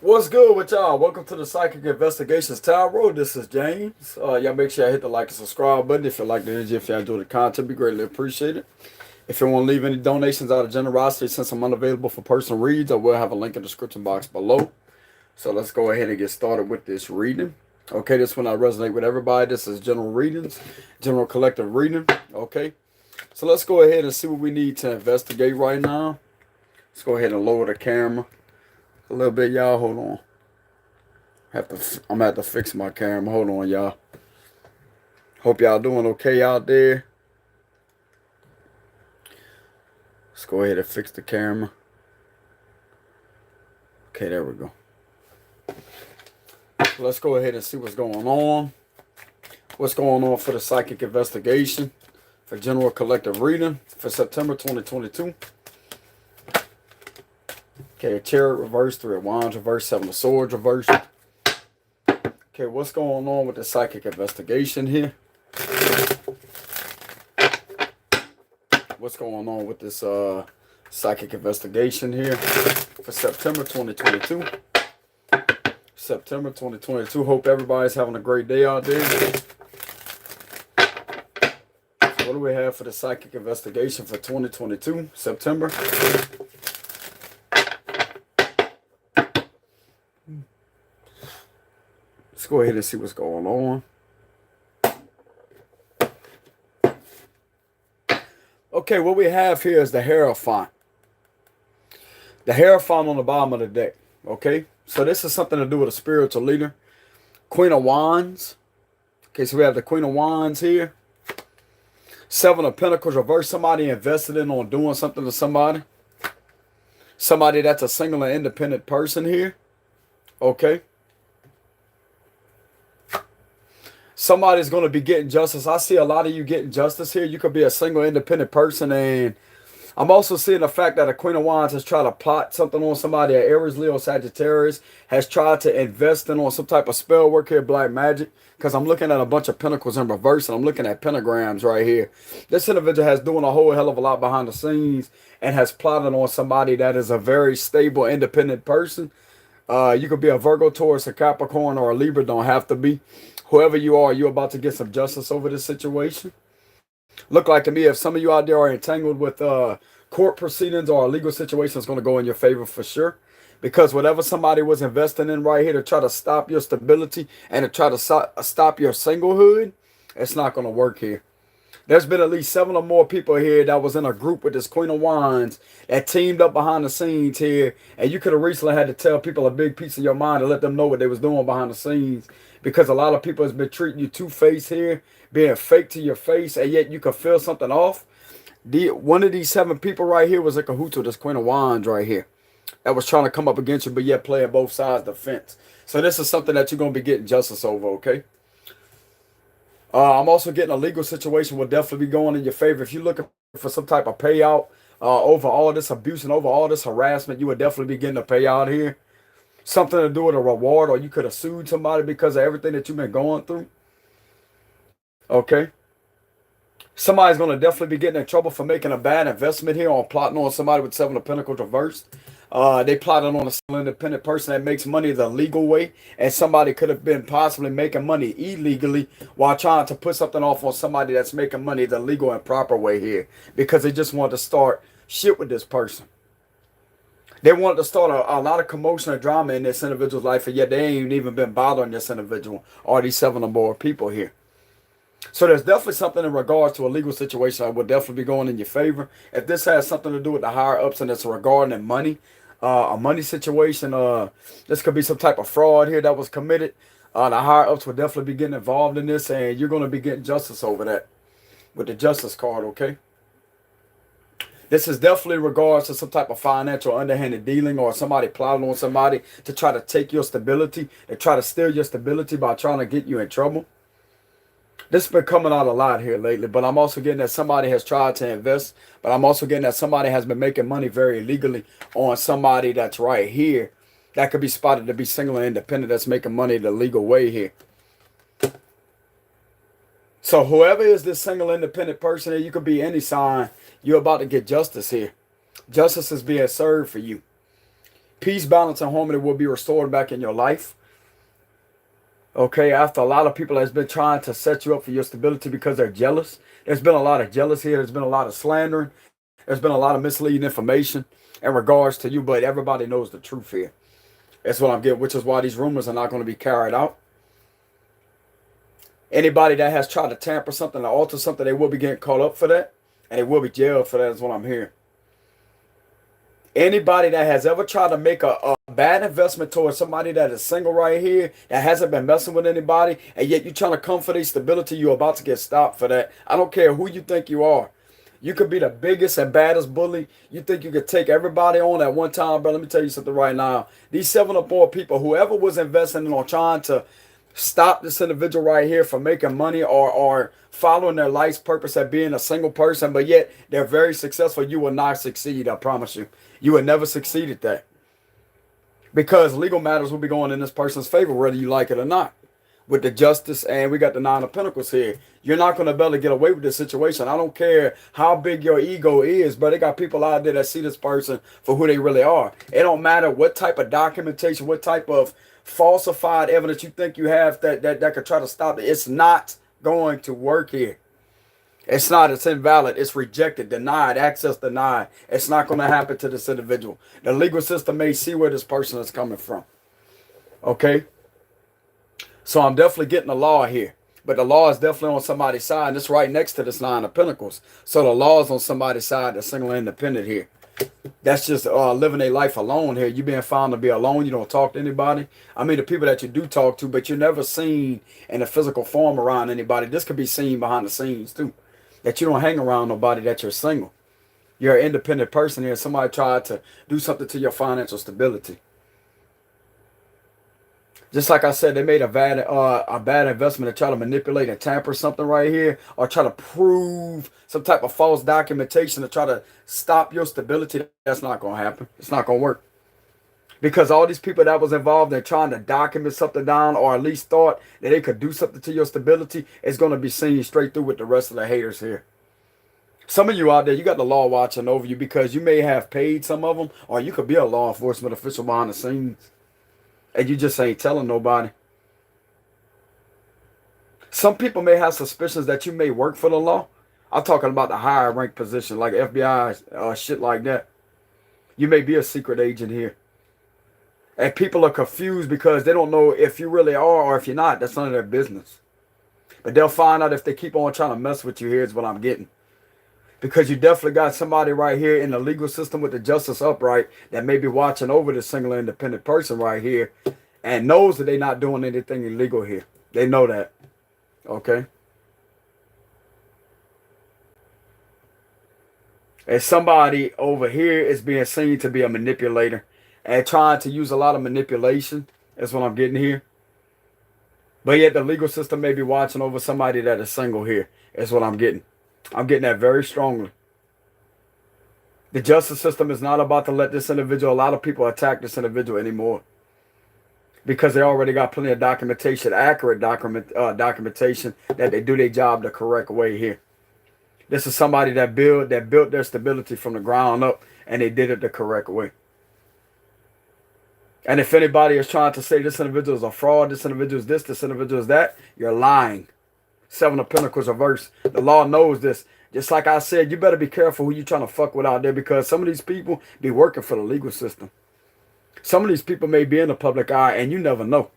What's good with y'all? Welcome to the Psychic Investigations Tower. This is James. Y'all make sure y'all hit the like and subscribe button if you like the energy. If y'all enjoy the content, be greatly appreciated. If you want to leave any donations out of generosity, since I'm unavailable for personal reads, I will have a link in the description box below. So let's go ahead and get started with this reading. Okay, this one I resonate with everybody. This is general readings, general collective reading. Okay, so let's go ahead and see what we need to investigate right now. Let's go ahead and lower the camera a little bit, y'all. Hold on. I'm gonna have to fix my camera. Hold on, y'all. Hope y'all doing okay out there. Let's go ahead and fix the camera. Okay, there we go. Let's go ahead and see what's going on. What's going on for the psychic investigation for general collective reading for September 2022. Okay, Chariot reverse, Three of Wands reverse, Seven of Swords reverse. Okay, what's going on with the psychic investigation here? What's going on with this psychic investigation here for September 2022? September 2022. Hope everybody's having a great day out there. So what do we have for the psychic investigation for 2022, September? Let's go ahead and see what's going on. Okay, what we have here is the Hierophant. The Hierophant on the bottom of the deck. Okay, so this is something to do with a spiritual leader. Queen of Wands. Okay, so we have the Queen of Wands here. Seven of Pentacles reverse. Somebody invested in on doing something to somebody. Somebody that's a single and independent person here. Okay. Somebody's going to be getting justice. I see a lot of you getting justice here. You could be a single independent person. And I'm also seeing the fact that a Queen of Wands has tried to plot something on somebody. An Aries, Leo, Sagittarius has tried to invest in on some type of spell work here, black magic. Because I'm looking at a bunch of pentacles in reverse. And I'm looking at pentagrams right here. This individual has doing a whole hell of a lot behind the scenes. And has plotted on somebody that is a very stable, independent person. You could be a Virgo, Taurus, a Capricorn, or a Libra. Don't have to be. Whoever you are, you're about to get some justice over this situation. Look like to me, if some of you out there are entangled with court proceedings or a legal situation, it's going to go in your favor for sure. Because whatever somebody was investing in right here to try to stop your stability and to try to stop your singlehood, it's not going to work here. There's been at least 7 or more people here that was in a group with this Queen of Wands that teamed up behind the scenes here. And you could have recently had to tell people a big piece of your mind to let them know what they was doing behind the scenes. Because a lot of people has been treating you two-faced here, being fake to your face, and yet you can feel something off. One of these 7 people right here was a cahoots with this Queen of Wands right here that was trying to come up against you, but yet playing both sides of the fence. So this is something that you're going to be getting justice over, okay? I'm also getting a legal situation will definitely be going in your favor. If you're looking for some type of payout over all this abuse and over all this harassment, you would definitely be getting a payout here. Something to do with a reward, or you could have sued somebody because of everything that you've been going through. Okay. Somebody's going to definitely be getting in trouble for making a bad investment here on plotting on somebody with 7 of Pentacles reversed. They plotted on a single independent person that makes money the legal way, and somebody could have been possibly making money illegally while trying to put something off on somebody that's making money the legal and proper way here, because they just wanted to start shit with this person. They wanted to start a lot of commotion and drama in this individual's life, and yet they ain't even been bothering this individual or these 7 or more people here. So there's definitely something in regards to a legal situation that would definitely be going in your favor. If this has something to do with the higher ups and it's regarding money, a money situation, this could be some type of fraud here that was committed. The higher ups would definitely be getting involved in this, and you're going to be getting justice over that with the justice card, okay? This is definitely in regards to some type of financial underhanded dealing, or somebody plotting on somebody to try to take your stability, to try to steal your stability by trying to get you in trouble. This has been coming out a lot here lately, but I'm also getting that somebody has tried to invest, but I'm also getting that somebody has been making money very illegally on somebody that's right here that could be spotted to be single and independent that's making money the legal way here. So whoever is this single independent person here, you could be any sign, you're about to get justice here. Justice is being served for you. Peace, balance, and harmony will be restored back in your life. Okay, after a lot of people that's been trying to set you up for your stability because they're jealous. There's been a lot of jealousy here. There's been a lot of slandering. There's been a lot of misleading information in regards to you, but everybody knows the truth here. That's what I'm getting, which is why these rumors are not going to be carried out. Anybody that has tried to tamper something or alter something, they will be getting caught up for that, and they will be jailed for that, is what I'm hearing. Anybody that has ever tried to make a bad investment towards somebody that is single right here, that hasn't been messing with anybody, and yet you're trying to come for their stability, you're about to get stopped for that. I don't care who you think you are. You could be the biggest and baddest bully. You think you could take everybody on at one time, bro. Let me tell you something right now. These 7 or more people, whoever was investing or trying to stop this individual right here from making money or following their life's purpose at being a single person, but yet they're very successful, you will not succeed, I promise you. You will never succeed at that. Because legal matters will be going in this person's favor, whether you like it or not. With the justice, and we got the 9 of Pentacles here. You're not going to be able to get away with this situation. I don't care how big your ego is, but they got people out there that see this person for who they really are. It don't matter what type of documentation, what type of falsified evidence you think you have that could try to stop it. It's not going to work here. It's not. It's invalid. It's rejected, denied, access denied. It's not going to happen to this individual. The legal system may see where this person is coming from. Okay? So I'm definitely getting the law here. But the law is definitely on somebody's side. And it's right next to this 9 of Pentacles. So the law is on somebody's side. That's single and independent here. That's just living a life alone here. You being found to be alone. You don't talk to anybody. I mean, the people that you do talk to, but you're never seen in a physical form around anybody. This could be seen behind the scenes too. That you don't hang around nobody, that you're single. You're an independent person here. Somebody tried to do something to your financial stability. Just like I said, they made a bad investment to try to manipulate and tamper something right here, or try to prove some type of false documentation to try to stop your stability. That's not going to happen. It's not going to work. Because all these people that was involved in trying to document something down, or at least thought that they could do something to your stability, is going to be seen straight through with the rest of the haters here. Some of you out there, you got the law watching over you because you may have paid some of them, or you could be a law enforcement official behind the scenes. And you just ain't telling nobody. Some people may have suspicions that you may work for the law. I'm talking about the higher rank position, like FBI, shit like that. You may be a secret agent here. And people are confused because they don't know if you really are or if you're not. That's none of their business. But they'll find out if they keep on trying to mess with you. Here's what I'm getting. Because you definitely got somebody right here in the legal system with the justice upright that may be watching over this single independent person right here and knows that they're not doing anything illegal here. They know that. Okay? And somebody over here is being seen to be a manipulator and trying to use a lot of manipulation. That's what I'm getting here. But yet the legal system may be watching over somebody that is single here. That's what I'm getting. I'm getting that very strongly. The justice system is not about to let this individual, a lot of people attack this individual anymore. Because they already got plenty of documentation, accurate documentation that they do their job the correct way here. This is somebody that built their stability from the ground up, and they did it the correct way. And if anybody is trying to say this individual is a fraud, this individual is this individual is that, you're lying. 7 of Pentacles reverse. The law knows this. Just like I said, you better be careful who you trying to fuck with out there, because some of these people be working for the legal system. Some of these people may be in the public eye, and you never know.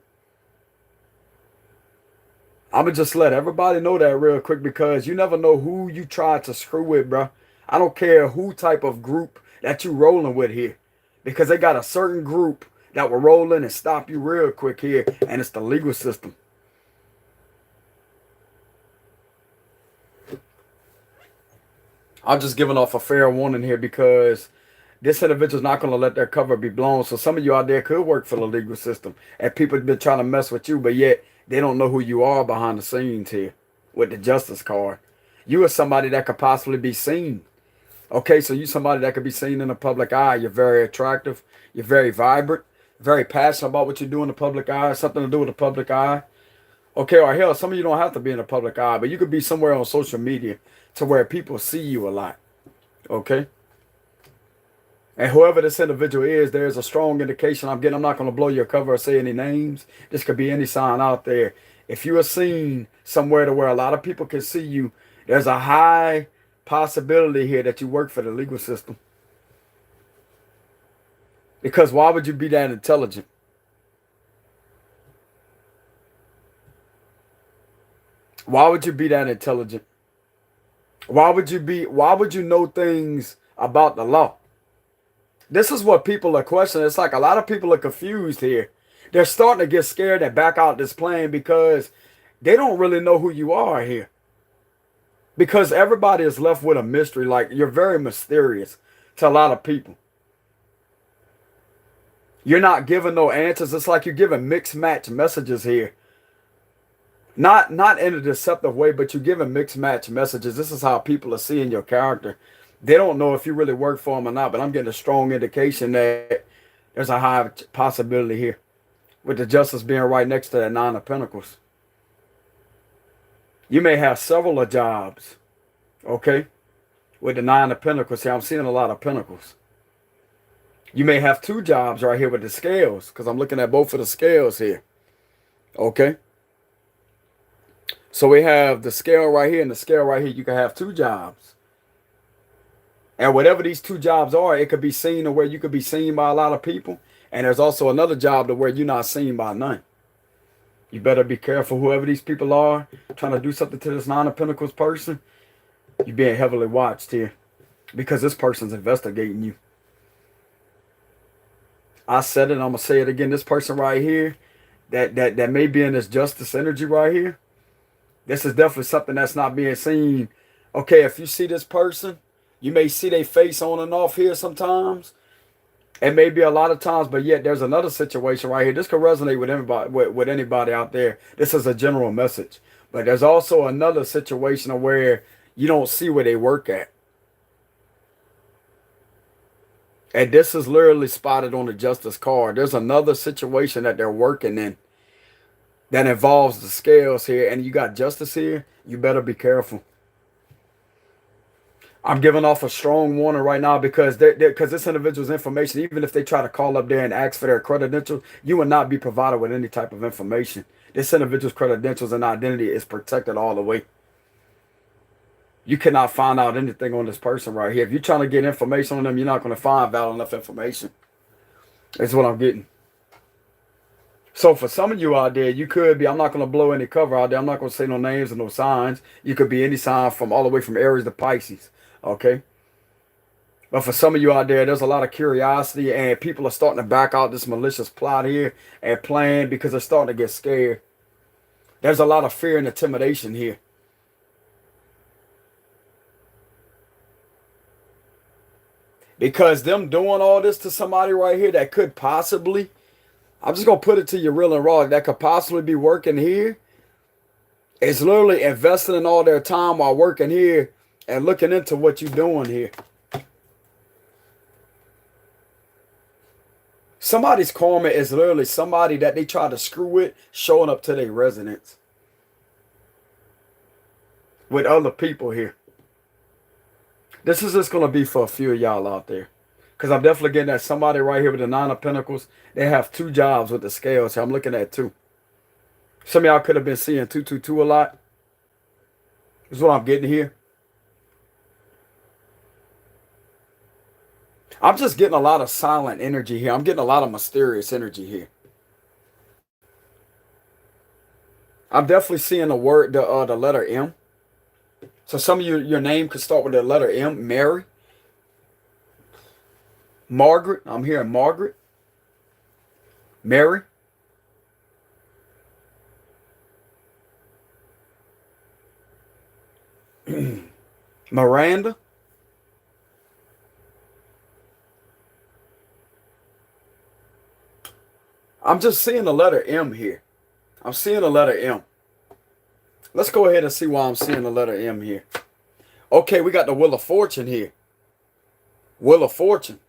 I'm going to just let everybody know that real quick, because you never know who you try to screw with, bro. I don't care who type of group that you rolling with here, because they got a certain group that will roll in and stop you real quick here, and it's the legal system. I'm just giving off a fair warning here, because this individual's not going to let their cover be blown. So some of you out there could work for the legal system, and people have been trying to mess with you, but yet they don't know who you are behind the scenes here with the justice card. You are somebody that could possibly be seen. Okay, so you somebody that could be seen in the public eye. You're very attractive. You're very vibrant, very passionate about what you do in the public eye, something to do with the public eye. Okay, or hell, some of you don't have to be in the public eye, but you could be somewhere on social media to where people see you a lot. Okay? And whoever this individual is, there's a strong indication I'm getting. I'm not going to blow your cover or say any names. This could be any sign out there. If you are seen somewhere to where a lot of people can see you, there's a high possibility here that you work for the legal system. Because why would you be that intelligent? Why would you be that intelligent? Why would you know things about the law? This is what people are questioning. It's like a lot of people are confused here. They're starting to get scared and back out this plane because they don't really know who you are here. Because everybody is left with a mystery. Like, you're very mysterious to a lot of people. You're not giving no answers. It's like you're giving mixed match messages here. Not in a deceptive way, but you're giving mixed match messages. This is how people are seeing your character. They don't know if you really work for them or not, but I'm getting a strong indication that there's a high possibility here. With the justice being right next to that Nine of Pentacles. You may have several of jobs. Okay? With the Nine of Pentacles here, I'm seeing a lot of pentacles. You may have two jobs right here with the scales, because I'm looking at both of the scales here. Okay? So we have the scale right here and the scale right here. You can have two jobs. And whatever these two jobs are, it could be seen to where you could be seen by a lot of people. And there's also another job to where you're not seen by none. You better be careful, whoever these people are, trying to do something to this Nine of Pentacles person. You're being heavily watched here. Because this person's investigating you. I said it, I'm going to say it again. This person right here, that may be in this justice energy right here. This is definitely something that's not being seen. Okay, if you see this person, you may see their face on and off here sometimes. It may be a lot of times, but yet there's another situation right here. This could resonate with everybody, with anybody out there. This is a general message. But there's also another situation where you don't see where they work at. And this is literally spotted on the justice card. There's another situation that they're working in that involves the scales here. And you got justice here. You better be careful. I'm giving off a strong warning right now because this individual's information, even if they try to call up there and ask for their credentials, you will not be provided with any type of information. This individual's credentials and identity is protected all the way. You cannot find out anything on this person right here. If you're trying to get information on them, you're not going to find valid enough information. That's what I'm getting. So for some of you out there, you could be, I'm not going to blow any cover out there. I'm not going to say no names and no signs. You could be any sign from all the way from Aries to Pisces. Okay? But for some of you out there, there's a lot of curiosity and people are starting to back out this malicious plot here and plan because they're starting to get scared. There's a lot of fear and intimidation here. Because them doing all this to somebody right here that could possibly, I'm just going to put it to you real and raw, that could possibly be working here, is literally investing in all their time while working here and looking into what you're doing here. Somebody's karma is literally somebody that they try to screw with showing up to their residence with other people here. This is just going to be for a few of y'all out there. Because I'm definitely getting that somebody right here with the Nine of Pentacles. They have two jobs with the scales. So I'm looking at two. Some of y'all could have been seeing 222 a lot. This is what I'm getting here. I'm just getting a lot of silent energy here. I'm getting a lot of mysterious energy here. I'm definitely seeing the word, the letter M. So some of you, your name could start with the letter M. Mary. Margaret. I'm hearing Margaret. Mary. Miranda. I'm just seeing the letter M here. I'm seeing the letter M. Let's go ahead and see why I'm seeing the letter M here. Okay, we got the Wheel of Fortune here. Wheel of Fortune.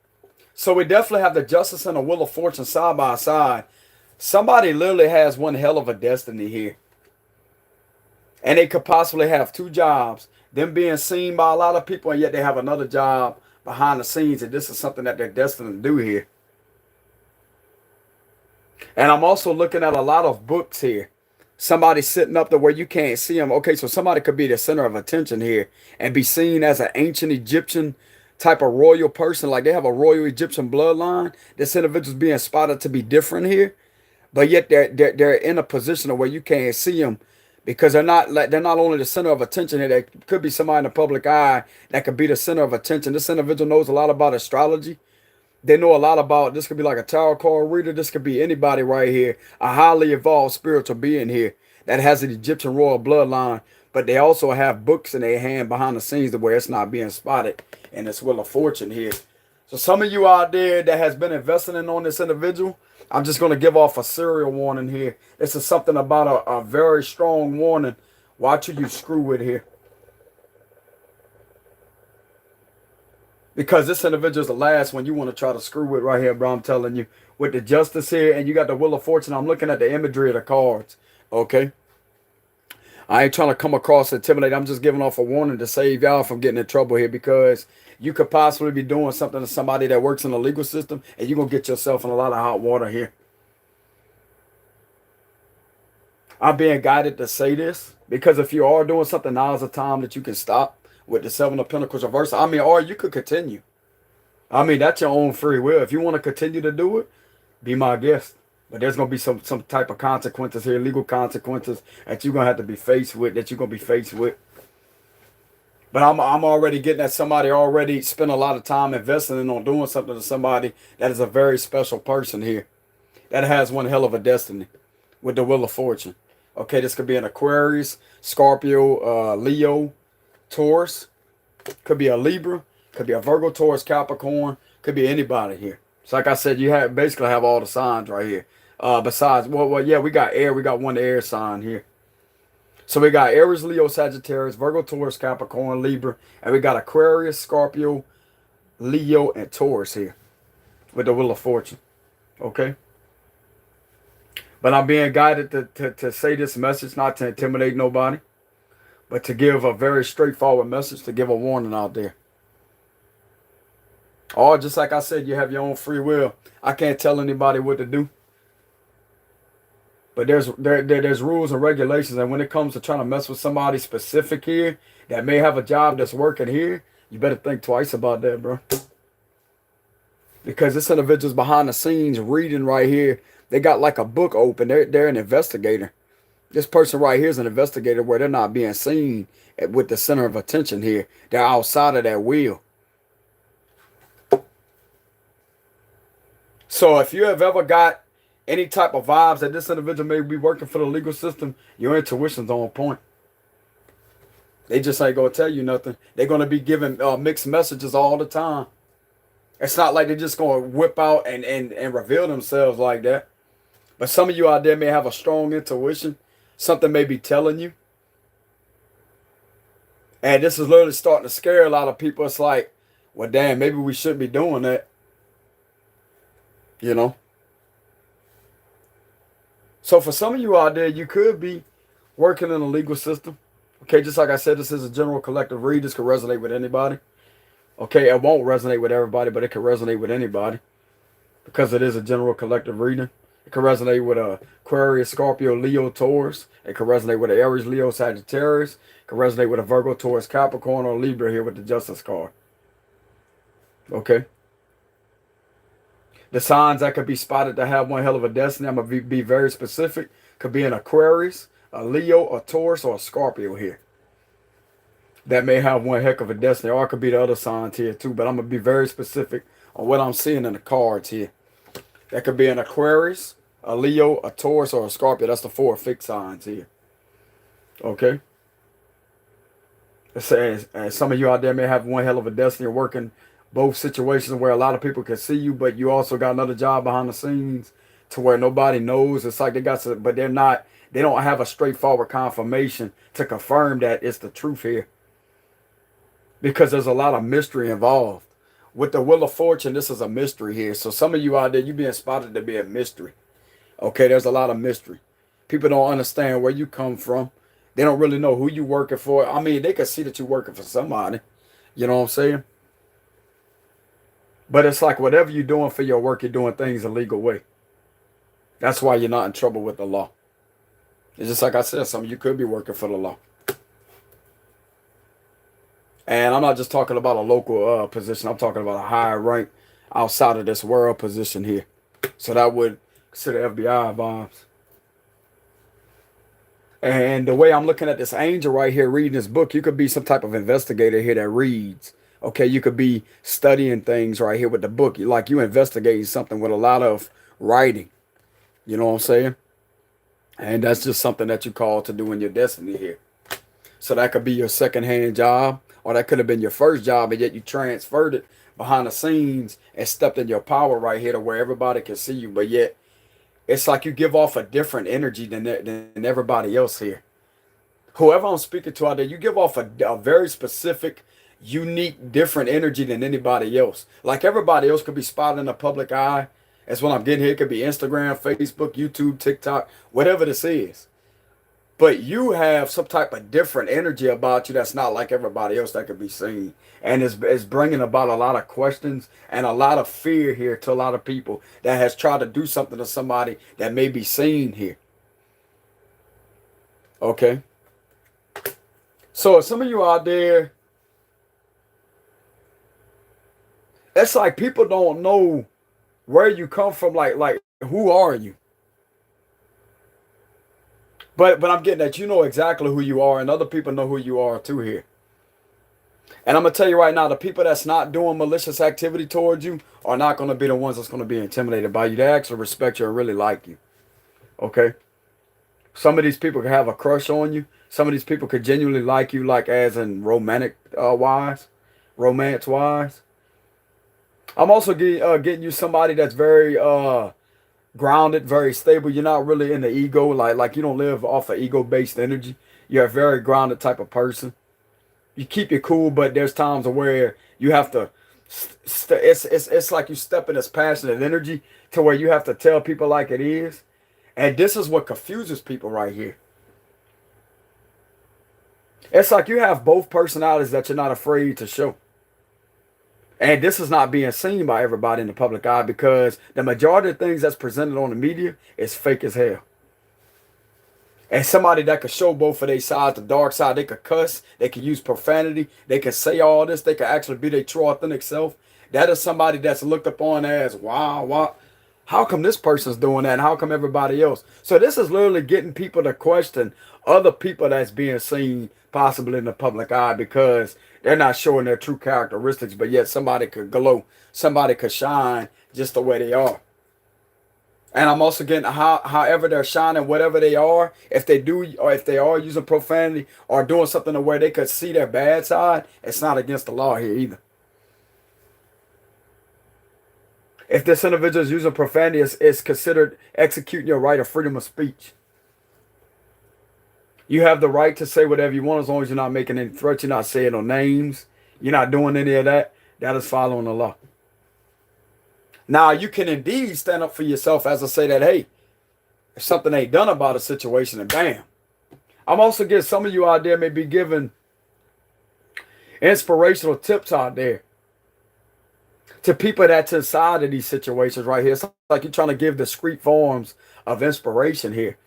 So we definitely have the Justice and the Wheel of Fortune side by side. Somebody literally has one hell of a destiny here. And they could possibly have two jobs. Them being seen by a lot of people, and yet they have another job behind the scenes, and this is something that they're destined to do here. And I'm also looking at a lot of books here. Somebody sitting up there where you can't see them. Okay, so somebody could be the center of attention here and be seen as an ancient Egyptian type of royal person. Like they have a royal Egyptian bloodline. This individual's being spotted to be different here. But yet they're in a position where you can't see them because they're not only the center of attention here. There could be somebody in the public eye that could be the center of attention. This individual knows a lot about astrology. They know a lot about, this could be like a tarot card reader. This could be anybody right here. A highly evolved spiritual being here that has an Egyptian royal bloodline. But they also have books in their hand behind the scenes to where it's not being spotted. And it's Wheel of Fortune here. So some of you out there that has been investing in on this individual, I'm just going to give off a serial warning here. This is something about a very strong warning. Watch who you screw with here. Because this individual is the last one you want to try to screw with right here, bro. I'm telling you. With the Justice here, and you got the Wheel of Fortune. I'm looking at the imagery of the cards. Okay? I ain't trying to come across intimidating. I'm just giving off a warning to save y'all from getting in trouble here. Because you could possibly be doing something to somebody that works in the legal system. And you're going to get yourself in a lot of hot water here. I'm being guided to say this. Because if you are doing something, now is the time that you can stop. With the Seven of Pentacles reversed. I mean, or you could continue. I mean, that's your own free will. If you want to continue to do it, be my guest. But there's going to be some type of consequences here, legal consequences that you're going to have to be faced with, that you're going to be faced with. But I'm already getting that somebody already spent a lot of time investing on doing something to somebody that is a very special person here. That has one hell of a destiny with the Wheel of Fortune. Okay, this could be an Aquarius, Scorpio, Leo, Taurus, could be a Libra, could be a Virgo, Taurus, Capricorn, could be anybody here. So like I said, you basically have all the signs right here. Besides, well, yeah, we got air. We got one air sign here. So we got Aries, Leo, Sagittarius, Virgo, Taurus, Capricorn, Libra, and we got Aquarius, Scorpio, Leo, and Taurus here with the Wheel of Fortune. Okay. But I'm being guided to say this message, not to intimidate nobody. But to give a very straightforward message, to give a warning out there. Or just like I said, you have your own free will. I can't tell anybody what to do. But there's rules and regulations. And when it comes to trying to mess with somebody specific here that may have a job that's working here, you better think twice about that, bro. Because this individual's behind the scenes reading right here. They got like a book open. They're an investigator. This person right here is an investigator where they're not being seen with the center of attention here. They're outside of that wheel. So if you have ever got any type of vibes that this individual may be working for the legal system, your intuition's on point. They just ain't going to tell you nothing. They're going to be giving mixed messages all the time. It's not like they're just going to whip out and reveal themselves like that. But some of you out there may have a strong intuition. Something may be telling you. And this is literally starting to scare a lot of people. It's like, well, damn, maybe we shouldn't be doing that. You know? So for some of you out there, you could be working in the legal system. Okay, just like I said, this is a general collective read. This could resonate with anybody. Okay, it won't resonate with everybody, but it can resonate with anybody. Because it is a general collective reading. It can resonate with Aquarius, Scorpio, Leo, Taurus. It can resonate with Aries, Leo, Sagittarius. It can resonate with a Virgo, Taurus, Capricorn, or Libra here with the Justice card. Okay. The signs that could be spotted to have one hell of a destiny, I'm going to be very specific. Could be an Aquarius, a Leo, a Taurus, or a Scorpio here. That may have one heck of a destiny. Or it could be the other signs here too. But I'm going to be very specific on what I'm seeing in the cards here. That could be an Aquarius, a Leo, a Taurus, or a Scorpio. That's the 4 fixed signs here. Okay? It says, and some of you out there may have one hell of a destiny working both situations where a lot of people can see you, but you also got another job behind the scenes to where nobody knows. It's like they got some, but they don't have a straightforward confirmation to confirm that it's the truth here. Because there's a lot of mystery involved. With the Wheel of Fortune, this is a mystery here. So some of you out there, you're being spotted to be a mystery. Okay, there's a lot of mystery. People don't understand where you come from. They don't really know who you working for. I mean, they can see that you're working for somebody. You know what I'm saying? But it's like whatever you're doing for your work, you're doing things a legal way. That's why you're not in trouble with the law. It's just like I said, some of you could be working for the law. And I'm not just talking about a local position. I'm talking about a higher rank outside of this world position here. So that would consider FBI vibes. And the way I'm looking at this angel right here reading this book, you could be some type of investigator here that reads. Okay, you could be studying things right here with the book. Like you investigating something with a lot of writing. You know what I'm saying? And that's just something that you call to do in your destiny here. So that could be your second-hand job, or that could have been your first job, and yet you transferred it behind the scenes and stepped in your power right here to where everybody can see you. But yet, it's like you give off a different energy than everybody else here. Whoever I'm speaking to out there, you give off a very specific, unique, different energy than anybody else. Like everybody else could be spotted in the public eye. That's what I'm getting here. It could be Instagram, Facebook, YouTube, TikTok, whatever this is. But you have some type of different energy about you that's not like everybody else that could be seen. And it's bringing about a lot of questions and a lot of fear here to a lot of people that has tried to do something to somebody that may be seen here. Okay. So some of you out there, it's like people don't know where you come from. Like who are you? But I'm getting that you know exactly who you are, and other people know who you are too here. And I'm going to tell you right now, the people that's not doing malicious activity towards you are not going to be the ones that's going to be intimidated by you. They actually respect you and really like you. Okay? Some of these people could have a crush on you. Some of these people could genuinely like you, like as in romantic wise, romance wise. I'm also getting you somebody that's very grounded, very stable. You're not really in the ego, like you don't live off of ego-based energy. You're a very grounded type of person. You keep it cool, but there's times where you have to. It's like you step in this passionate energy to where you have to tell people like it is, and this is what confuses people right here. It's like you have both personalities that you're not afraid to show. And this is not being seen by everybody in the public eye because the majority of things that's presented on the media is fake as hell. And somebody that could show both of their sides, the dark side, they could cuss, they could use profanity, they could say all this, they could actually be their true authentic self. That is somebody that's looked upon as, wow, how come this person's doing that and how come everybody else? So this is literally getting people to question other people that's being seen possibly in the public eye because they're not showing their true characteristics, but yet somebody could glow, somebody could shine just the way they are. And I'm also getting however they're shining, whatever they are, if they do or if they are using profanity or doing something to where they could see their bad side, it's not against the law here either. If this individual is using profanity, it's considered executing your right of freedom of speech. You have the right to say whatever you want as long as you're not making any threats, you're not saying no names, you're not doing any of that. That is following the law. Now, you can indeed stand up for yourself as I say that, hey, if something ain't done about a situation, and bam. I'm also getting some of you out there may be giving inspirational tips out there to people that's inside of these situations right here. It's like you're trying to give discrete forms of inspiration here.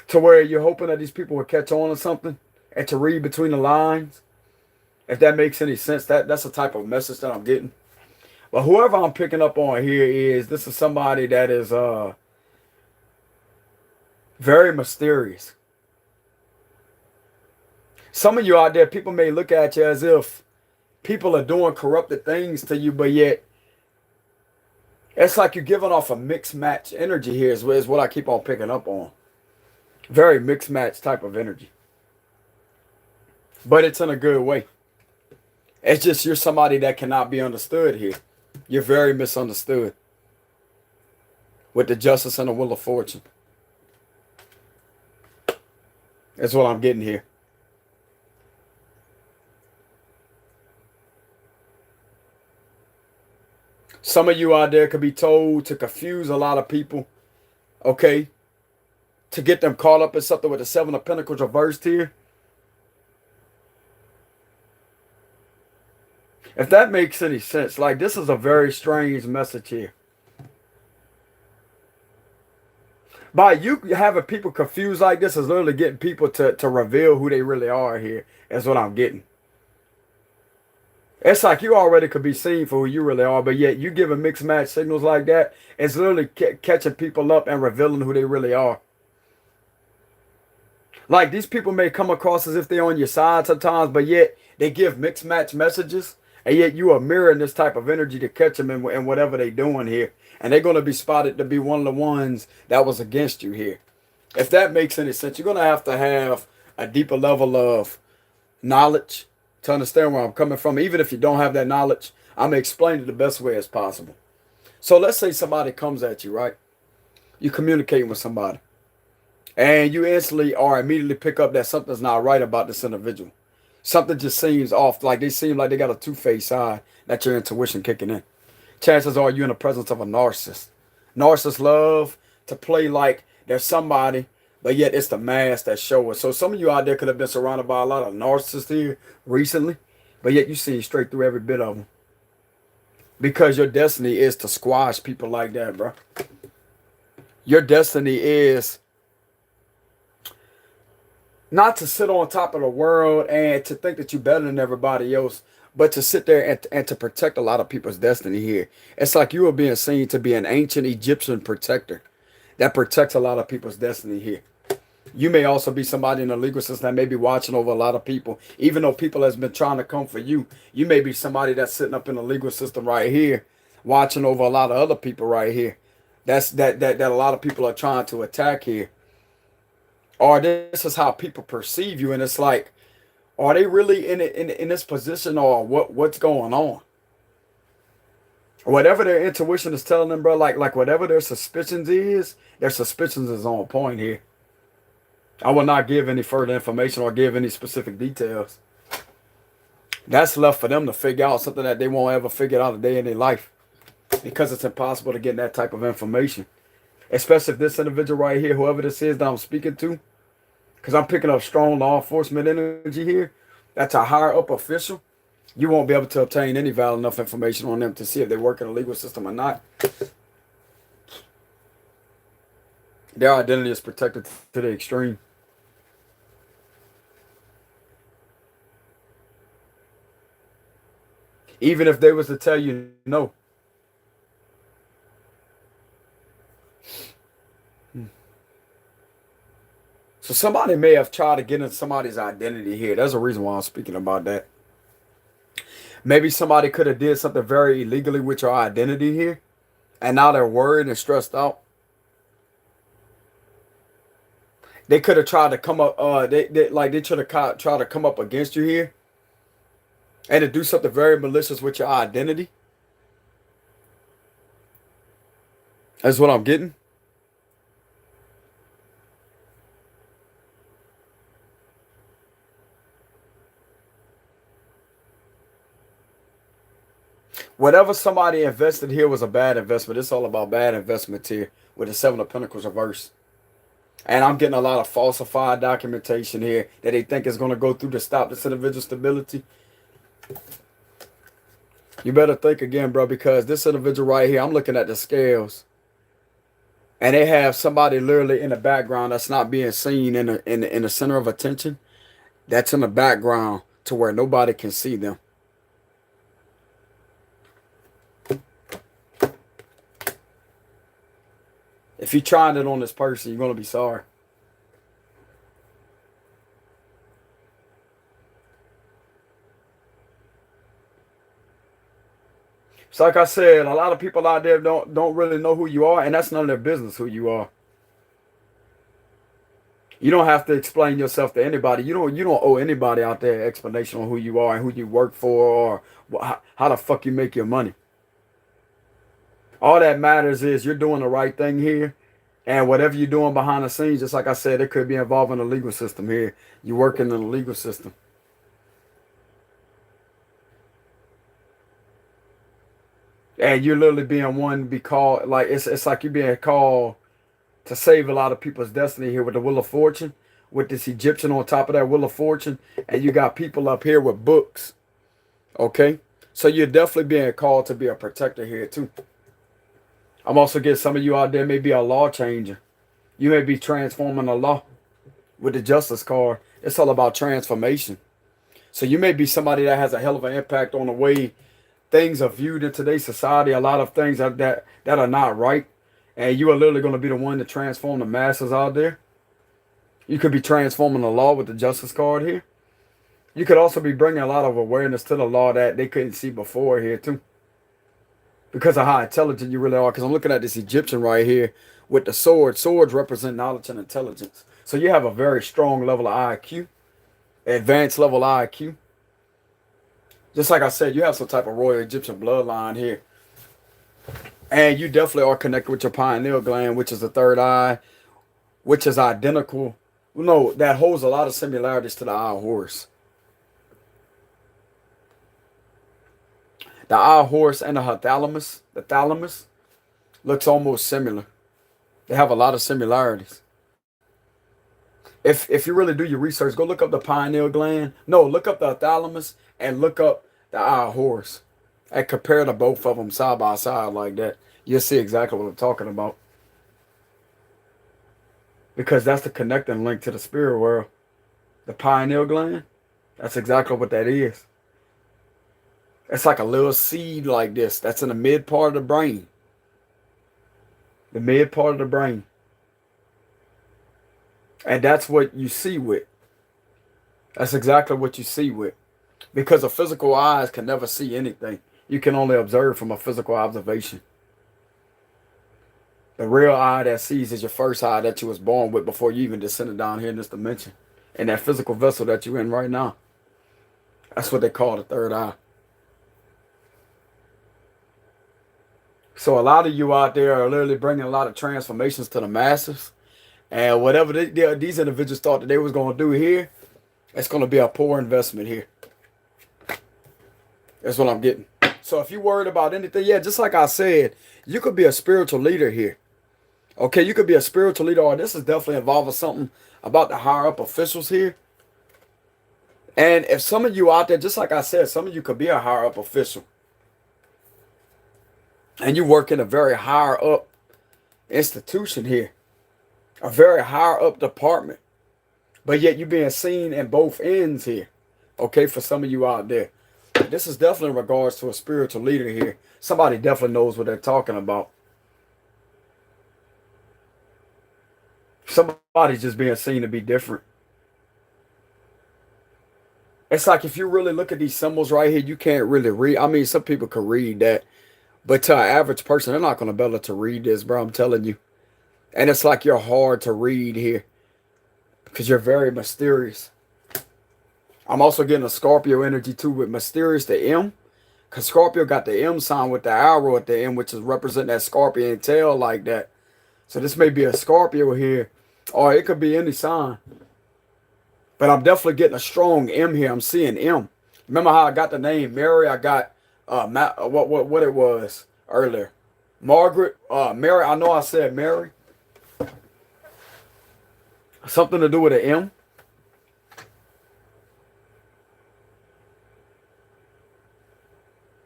To where you're hoping that these people will catch on to something and to read between the lines. If that makes any sense, that's the type of message that I'm getting. But whoever I'm picking up on here this is somebody that is very mysterious. Some of you out there, people may look at you as if people are doing corrupted things to you, but yet it's like you're giving off a mixed match energy here is what I keep on picking up on. Very mixed match type of energy. But it's in a good way. It's just you're somebody that cannot be understood here. You're very misunderstood. With the justice and the wheel of fortune. That's what I'm getting here. Some of you out there could be told to confuse a lot of people. Okay? To get them caught up in something with the Seven of Pentacles reversed here. If that makes any sense, like this is a very strange message here. By you having people confused like this is literally getting people to reveal who they really are here. That's what I'm getting. It's like you already could be seen for who you really are, but yet you giving mixed match signals like that. It's literally catching people up and revealing who they really are. Like these people may come across as if they're on your side sometimes, but yet they give mixed match messages, and yet you are mirroring this type of energy to catch them in whatever they're doing here. And they're going to be spotted to be one of the ones that was against you here. If that makes any sense, you're going to have a deeper level of knowledge to understand where I'm coming from. Even if you don't have that knowledge, I'm going to explain it the best way as possible. So let's say somebody comes at you, right? You communicating with somebody. And you instantly or immediately pick up that something's not right about this individual. Something just seems off. Like they seem like they got a two-faced side. That's your intuition kicking in. Chances are you're in the presence of a narcissist. Narcissists love to play like there's somebody, but yet it's the mask that's showing. So some of you out there could have been surrounded by a lot of narcissists here recently, but yet you see straight through every bit of them. Because your destiny is to squash people like that, bro. Your destiny is not to sit on top of the world and to think that you're better than everybody else, but to sit there and to protect a lot of people's destiny here. It's like you are being seen to be an ancient Egyptian protector that protects a lot of people's destiny here. You may also be somebody in the legal system that may be watching over a lot of people. Even though people has been trying to come for you, you may be somebody that's sitting up in the legal system right here, watching over a lot of other people right here. That a lot of people are trying to attack here. Or this is how people perceive you, and it's like, are they really in this position, or what's going on? Whatever their intuition is telling them, bro, like whatever their suspicions is on point here. I will not give any further information or give any specific details. That's left for them to figure out, something that they won't ever figure out a day in their life, because it's impossible to get that type of information. Especially if this individual right here, whoever this is that I'm speaking to, because I'm picking up strong law enforcement energy here, that's a higher up official, you won't be able to obtain any valid enough information on them to see if they work in the legal system or not. Their identity is protected to the extreme. Even if they was to tell you no. So somebody may have tried to get into somebody's identity here. There's a reason why I'm speaking about that. Maybe somebody could have did something very illegally with your identity here, and now they're worried and stressed out. They could have tried to come up. They should have tried to come up against you here, and to do something very malicious with your identity. That's what I'm getting. Whatever somebody invested here was a bad investment. It's all about bad investments here with the Seven of Pentacles reversed. And I'm getting a lot of falsified documentation here that they think is going to go through to stop this individual stability. You better think again, bro, because this individual right here, I'm looking at the scales, and they have somebody literally in the background that's not being seen in the center of attention. That's in the background to where nobody can see them. If you're trying it on this person, you're going to be sorry. So like I said, a lot of people out there don't really know who you are, and that's none of their business who you are. You don't have to explain yourself to anybody. You don't owe anybody out there an explanation on who you are and who you work for, or how the fuck you make your money. All that matters is you're doing the right thing here. And whatever you're doing behind the scenes, just like I said, it could be involving the legal system here. You're working in the legal system. And you're literally being one to be called, like it's like you're being called to save a lot of people's destiny here with the Wheel of Fortune, with this Egyptian on top of that Wheel of Fortune. And you got people up here with books. Okay? So you're definitely being called to be a protector here too. I'm also getting some of you out there may be a law changer. You may be transforming a law with the justice card. It's all about transformation. So you may be somebody that has a hell of an impact on the way things are viewed in today's society. A lot of things that are not right. And you are literally going to be the one to transform the masses out there. You could be transforming the law with the justice card here. You could also be bringing a lot of awareness to the law that they couldn't see before here too. Because of how intelligent you really are. Because I'm looking at this Egyptian right here with the sword. Swords represent knowledge and intelligence. So you have a very strong level of IQ. Advanced level IQ. Just like I said, you have some type of royal Egyptian bloodline here. And you definitely are connected with your pineal gland, which is the third eye, which is identical. No, that holds a lot of similarities to the eye of Horus. The eye of Horus and the thalamus looks almost similar. They have a lot of similarities. If you really do your research, go look up the pineal gland. No, look up the thalamus and look up the eye of Horus. And compare the both of them side by side like that. You'll see exactly what I'm talking about. Because that's the connecting link to the spirit world. The pineal gland, that's exactly what that is. It's like a little seed like this. That's in the mid part of the brain. The mid part of the brain. And that's what you see with. That's exactly what you see with. Because the physical eyes can never see anything. You can only observe from a physical observation. The real eye that sees is your first eye that you was born with before you even descended down here in this dimension. And that physical vessel that you're in right now. That's what they call the third eye. So a lot of you out there are literally bringing a lot of transformations to the masses. And whatever these individuals thought that they was going to do here, it's going to be a poor investment here. That's what I'm getting. So if you're worried about anything, yeah, just like I said, you could be a spiritual leader here. Okay, you could be a spiritual leader, or this is definitely involving something about the higher up officials here. And if some of you out there, just like I said, some of you could be a higher up official. And you work in a very higher up institution here. A very higher up department. But yet you're being seen in both ends here. Okay, for some of you out there. This is definitely in regards to a spiritual leader here. Somebody definitely knows what they're talking about. Somebody's just being seen to be different. It's like if you really look at these symbols right here, you can't really read. I mean, some people can read that. But to an average person, they're not going to be able to read this, bro. I'm telling you. And it's like you're hard to read here. Because you're very mysterious. I'm also getting a Scorpio energy too with mysterious, the M. Because Scorpio got the M sign with the arrow at the end, which is representing that scorpion tail like that. So this may be a Scorpio here. Or it could be any sign. But I'm definitely getting a strong M here. I'm seeing M. Remember how I got the name Mary? I got what it was earlier. Margaret, Mary. I know I said Mary. Something to do with an M.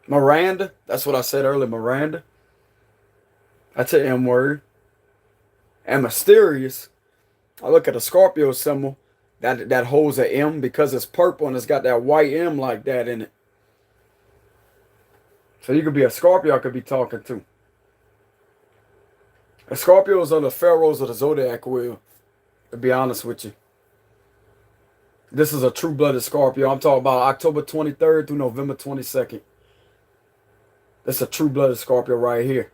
Miranda. That's what I said earlier. Miranda. That's an M word. And mysterious. I look at the Scorpio symbol. That holds an M because it's purple and it's got that white M like that in it. So you could be a Scorpio I could be talking to. The Scorpios are the pharaohs of the zodiac wheel, to be honest with you. This is a true-blooded Scorpio. I'm talking about October 23rd through November 22nd. That's a true-blooded Scorpio right here.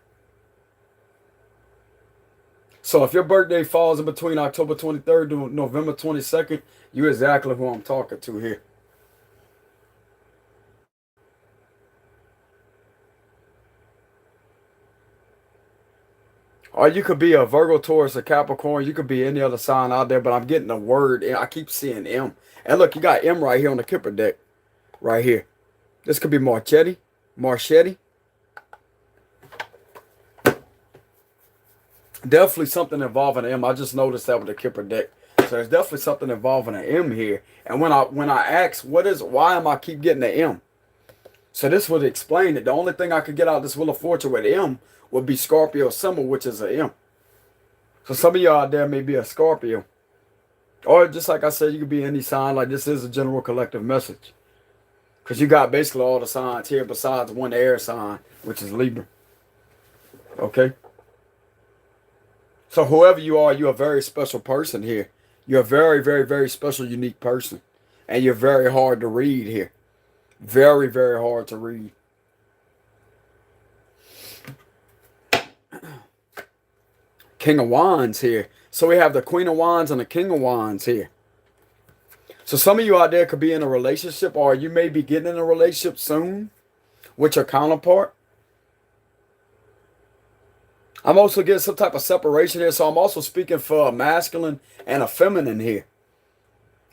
So if your birthday falls in between October 23rd to November 22nd, you're exactly who I'm talking to here. Or you could be a Virgo, Taurus, or Capricorn. You could be any other sign out there, but I'm getting a word. I keep seeing M. And look, you got M right here on the Kipper deck. Right here. This could be Marchetti. Definitely something involving an M. I just noticed that with the Kipper deck. So there's definitely something involving an M here. And when I ask, why am I keep getting an M? So this would explain it. The only thing I could get out of this Wheel of Fortune with M would be Scorpio symbol, which is a M. So some of y'all out there may be a Scorpio. Or just like I said, you could be any sign. Like this is a general collective message. Because you got basically all the signs here besides one air sign, which is Libra. Okay? So whoever you are, you're a very special person here. You're a very, very, very special, unique person. And you're very hard to read here. Very, very hard to read. King of Wands here. So we have the Queen of Wands and the King of Wands here. So some of you out there could be in a relationship, or you may be getting in a relationship soon with your counterpart. I'm also getting some type of separation here. So I'm also speaking for a masculine and a feminine here.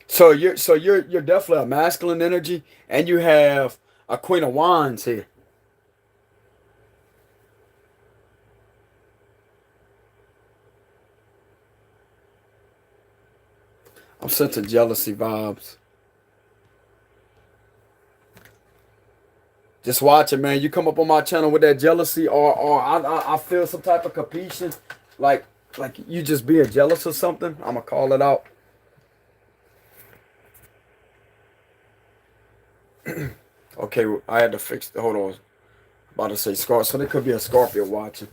So you're definitely a masculine energy, and you have a Queen of Wands here. I'm sensing jealousy vibes. Just watch it, man. You come up on my channel with that jealousy, or I feel some type of competition, like you just being jealous or something. I'm gonna call it out. Okay, I had to fix the, hold on. About to say Scorpio, so there could be a Scorpio watching.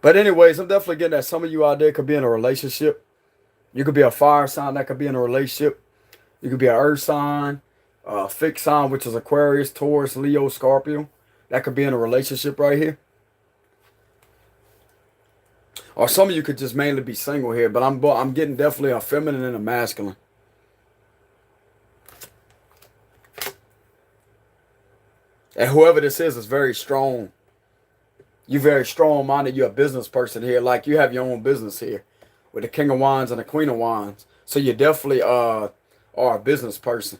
But anyways, I'm definitely getting that some of you out there could be in a relationship. You could be a fire sign that could be in a relationship. You could be an earth sign, a fixed sign, which is Aquarius, Taurus, Leo, Scorpio. That could be in a relationship right here. Or some of you could just mainly be single here, but I'm getting definitely a feminine and a masculine. And whoever this is very strong. You're very strong-minded. You're a business person here. Like you have your own business here with the King of Wands and the Queen of Wands. So you definitely are a business person.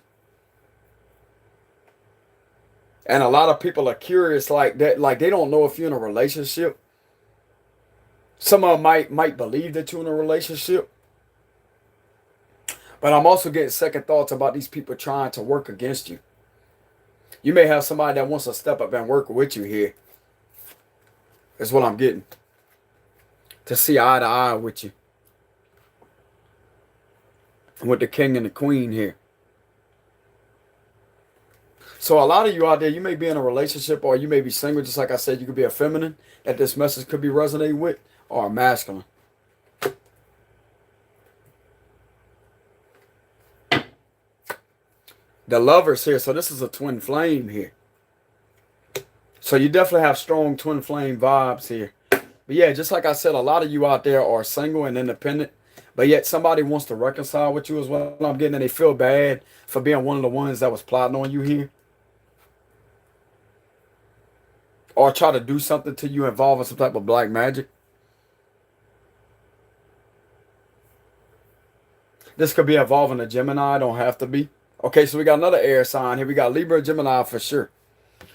And a lot of people are curious like that. Like they don't know if you're in a relationship. Some of them might believe that you're in a relationship. But I'm also getting second thoughts about these people trying to work against you. You may have somebody that wants to step up and work with you here. That's what I'm getting. To see eye to eye with you. And with the King and the Queen here. So a lot of you out there, you may be in a relationship or you may be single. Just like I said, you could be a feminine that this message could be resonating with, or a masculine. The Lovers here. So this is a twin flame here. So you definitely have strong twin flame vibes here. But yeah, just like I said, a lot of you out there are single and independent. But yet somebody wants to reconcile with you as well. I'm getting, and they feel bad for being one of the ones that was plotting on you here. Or try to do something to you involving some type of black magic. This could be involving a Gemini. Don't have to be. Okay, so we got another air sign here. We got Libra and Gemini for sure.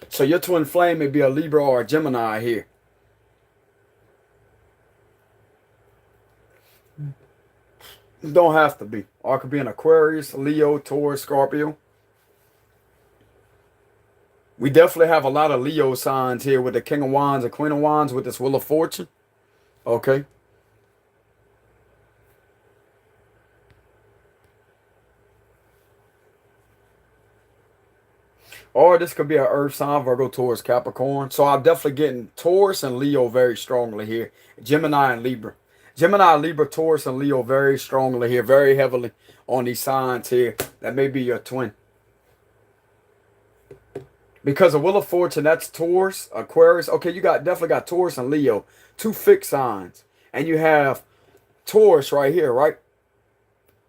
So your twin flame may be a Libra or a Gemini here. Don't have to be. Or it could be an Aquarius, Leo, Taurus, Scorpio. We definitely have a lot of Leo signs here with the King of Wands and Queen of Wands with this Wheel of Fortune. Okay. Or this could be an earth sign, Virgo, Taurus, Capricorn. So I'm definitely getting Taurus and Leo very strongly here. Gemini and Libra. Gemini, Libra, Taurus, and Leo very strongly here. Very heavily on these signs here. That may be your twin. Because the Wheel of Fortune, that's Taurus, Aquarius. Okay, you definitely got Taurus and Leo. Two fixed signs. And you have Taurus right here, right?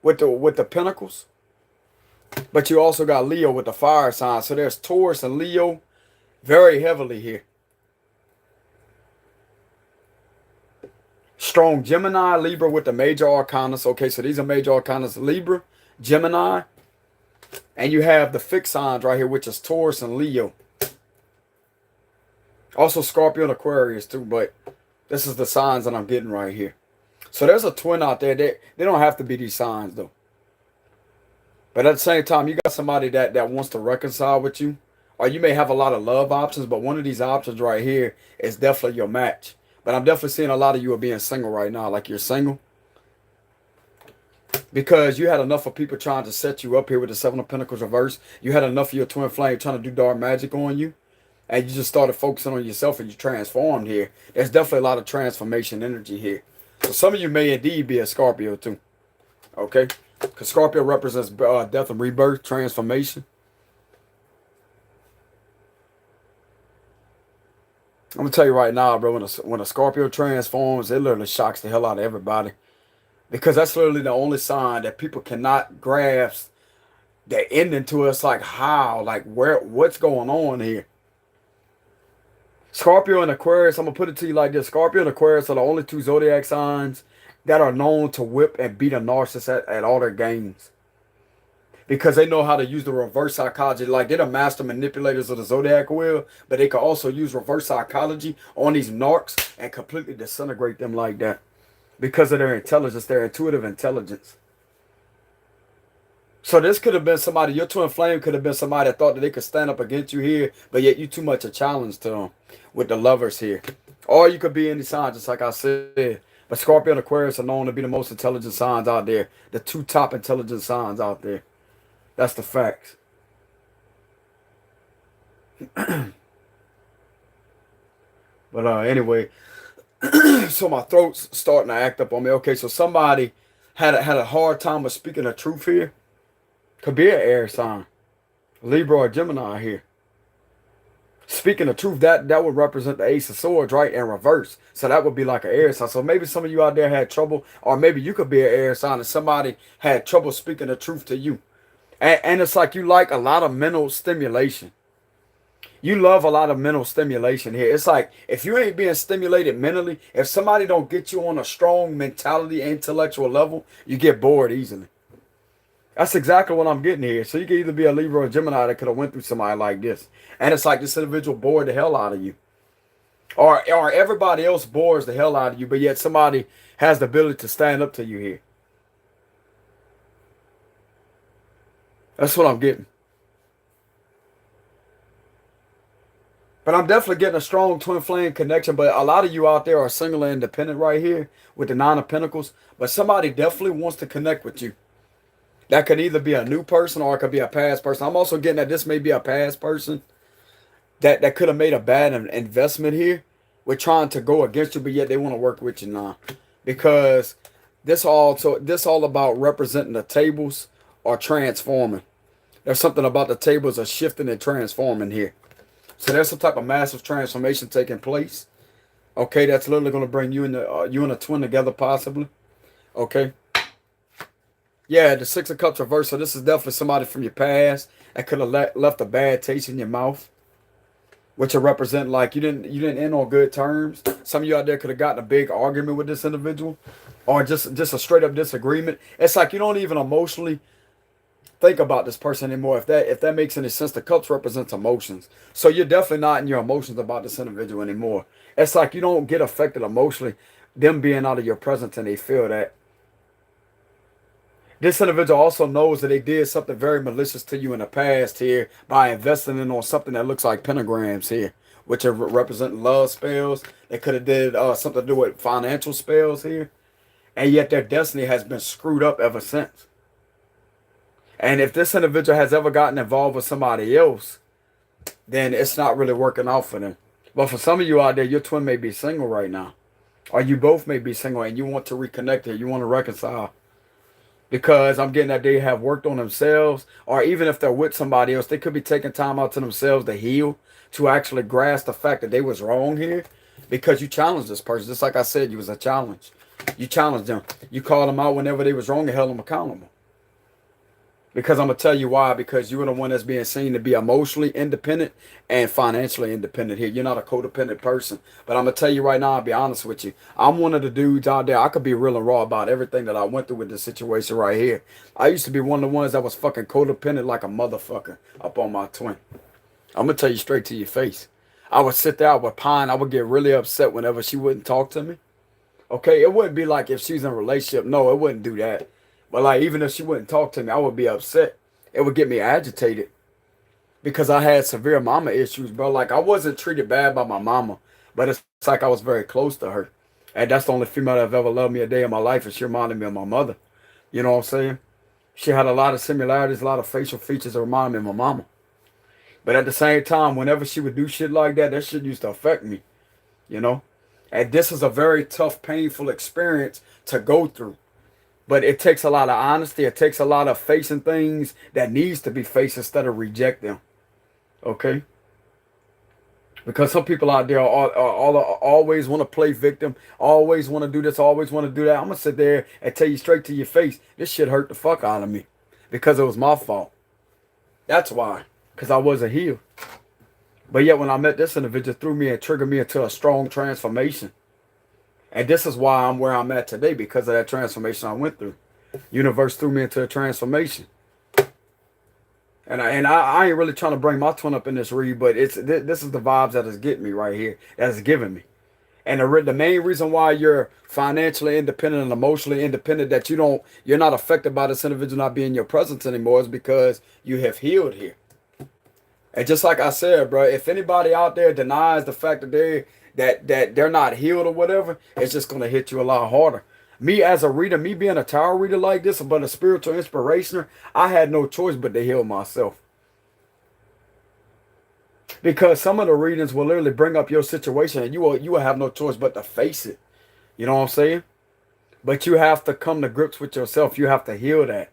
With the Pentacles. But you also got Leo with the fire sign. So there's Taurus and Leo very heavily here. Strong Gemini, Libra with the major arcanas. Okay, so these are major arcanas. Libra, Gemini. And you have the fixed signs right here, which is Taurus and Leo. Also Scorpio and Aquarius too, but this is the signs that I'm getting right here. So there's a twin out there. They don't have to be these signs though. But at the same time, you got somebody that wants to reconcile with you. Or you may have a lot of love options, but one of these options right here is definitely your match. But I'm definitely seeing a lot of you are being single right now. Like you're single. Because you had enough of people trying to set you up here with the Seven of Pentacles reverse. You had enough of your twin flame trying to do dark magic on you. And you just started focusing on yourself and you transformed here. There's definitely a lot of transformation energy here. So some of you may indeed be a Scorpio too. Okay? Because Scorpio represents death and rebirth, transformation. I'm going to tell you right now, bro, when a Scorpio transforms, it literally shocks the hell out of everybody. Because that's literally the only sign that people cannot grasp the ending to us. Like how? Like what's going on here? Scorpio and Aquarius, I'm going to put it to you like this. Scorpio and Aquarius are the only two zodiac signs that are known to whip and beat a narcissist at all their games. Because they know how to use the reverse psychology. Like they're the master manipulators of the zodiac wheel, but they can also use reverse psychology on these narcs and completely disintegrate them like that. Because of their intelligence, their intuitive intelligence. So this could have been somebody, your twin flame could have been somebody that thought that they could stand up against you here, but yet you too much a challenge to them with the lovers here. Or you could be any sign, just like I said. But Scorpio and Aquarius are known to be the most intelligent signs out there. The two top intelligent signs out there. That's the facts. But anyway, so my throat's starting to act up on me. Okay, so somebody had a hard time of speaking the truth here. Could be an air sign. Libra or Gemini here. Speaking the truth, that would represent the Ace of Swords, right? In reverse. So that would be like an air sign. So maybe some of you out there had trouble, or maybe you could be an air sign and somebody had trouble speaking the truth to you. And it's like you like a lot of mental stimulation. You love a lot of mental stimulation here. It's like if you ain't being stimulated mentally, if somebody don't get you on a strong mentality, intellectual level, you get bored easily. That's exactly what I'm getting here. So you can either be a Libra or Gemini that could have went through somebody like this. And it's like this individual bored the hell out of you. Or everybody else bores the hell out of you, but yet somebody has the ability to stand up to you here. That's what I'm getting. But I'm definitely getting a strong twin flame connection. But a lot of you out there are single and independent right here with the Nine of Pentacles. But somebody definitely wants to connect with you. That could either be a new person or it could be a past person. I'm also getting that this may be a past person that could have made a bad investment here. We're trying to go against you, but yet they want to work with you now. Because this all about representing the tables or transforming. There's something about the tables are shifting and transforming here. So there's some type of massive transformation taking place. Okay, that's literally going to bring you and a twin together possibly. Okay. Yeah, the Six of Cups reverse. So this is definitely somebody from your past that could have left a bad taste in your mouth. Which will represent like you didn't end on good terms. Some of you out there could have gotten a big argument with this individual. Or just a straight up disagreement. It's like you don't even emotionally think about this person anymore. If that makes any sense, the cups represents emotions. So you're definitely not in your emotions about this individual anymore. It's like you don't get affected emotionally, them being out of your presence, and they feel that. This individual also knows that they did something very malicious to you in the past here by investing in on something that looks like pentagrams here, which are representing love spells. They could have did something to do with financial spells here. And yet their destiny has been screwed up ever since. And if this individual has ever gotten involved with somebody else, then it's not really working out for them. But for some of you out there, your twin may be single right now. Or you both may be single and you want to reconnect here. You want to reconcile. Because I'm getting that they have worked on themselves. Or even if they're with somebody else, they could be taking time out to themselves to heal. To actually grasp the fact that they was wrong here. Because you challenged this person. Just like I said, you was a challenge. You challenged them. You called them out whenever they was wrong and held them accountable. Because I'm going to tell you why. Because you are the one that's being seen to be emotionally independent and financially independent here. You're not a codependent person. But I'm going to tell you right now, I'll be honest with you. I'm one of the dudes out there. I could be real and raw about everything that I went through with this situation right here. I used to be one of the ones that was fucking codependent like a motherfucker up on my twin. I'm going to tell you straight to your face. I would sit there, I would pine. I would get really upset whenever she wouldn't talk to me. Okay, it wouldn't be like if she's in a relationship. No, it wouldn't do that. But like even if she wouldn't talk to me, I would be upset. It would get me agitated because I had severe mama issues, bro. Like I wasn't treated bad by my mama, but it's like I was very close to her. And that's the only female that have ever loved me a day in my life, and she reminded me of my mother. You know what I'm saying? She had a lot of similarities, a lot of facial features that remind me of my mama. But at the same time, whenever she would do shit like that, that shit used to affect me, you know? And this is a very tough, painful experience to go through. But it takes a lot of honesty. It takes a lot of facing things that needs to be faced instead of reject them. Okay? Because some people out there always want to play victim, always want to do this, always want to do that. I'm going to sit there and tell you straight to your face, this shit hurt the fuck out of me. Because it was my fault. That's why. Because I wasn't healed. But yet when I met this individual, threw me and triggered me into a strong transformation. And this is why I'm where I'm at today, because of that transformation I went through. Universe threw me into a transformation. And I ain't really trying to bring my tone up in this read, but this is the vibes that is getting me right here. That is giving me. And the main reason why you're financially independent and emotionally independent, that you're not affected by this individual not being in your presence anymore, is because you have healed here. And just like I said, bro, if anybody out there denies the fact that they're not healed or whatever, it's just gonna hit you a lot harder. Me as a reader, me being a tarot reader like this, but a spiritual inspirationer, I had no choice but to heal myself. Because some of the readings will literally bring up your situation and you will have no choice but to face it. You know what I'm saying? But you have to come to grips with yourself. You have to heal that.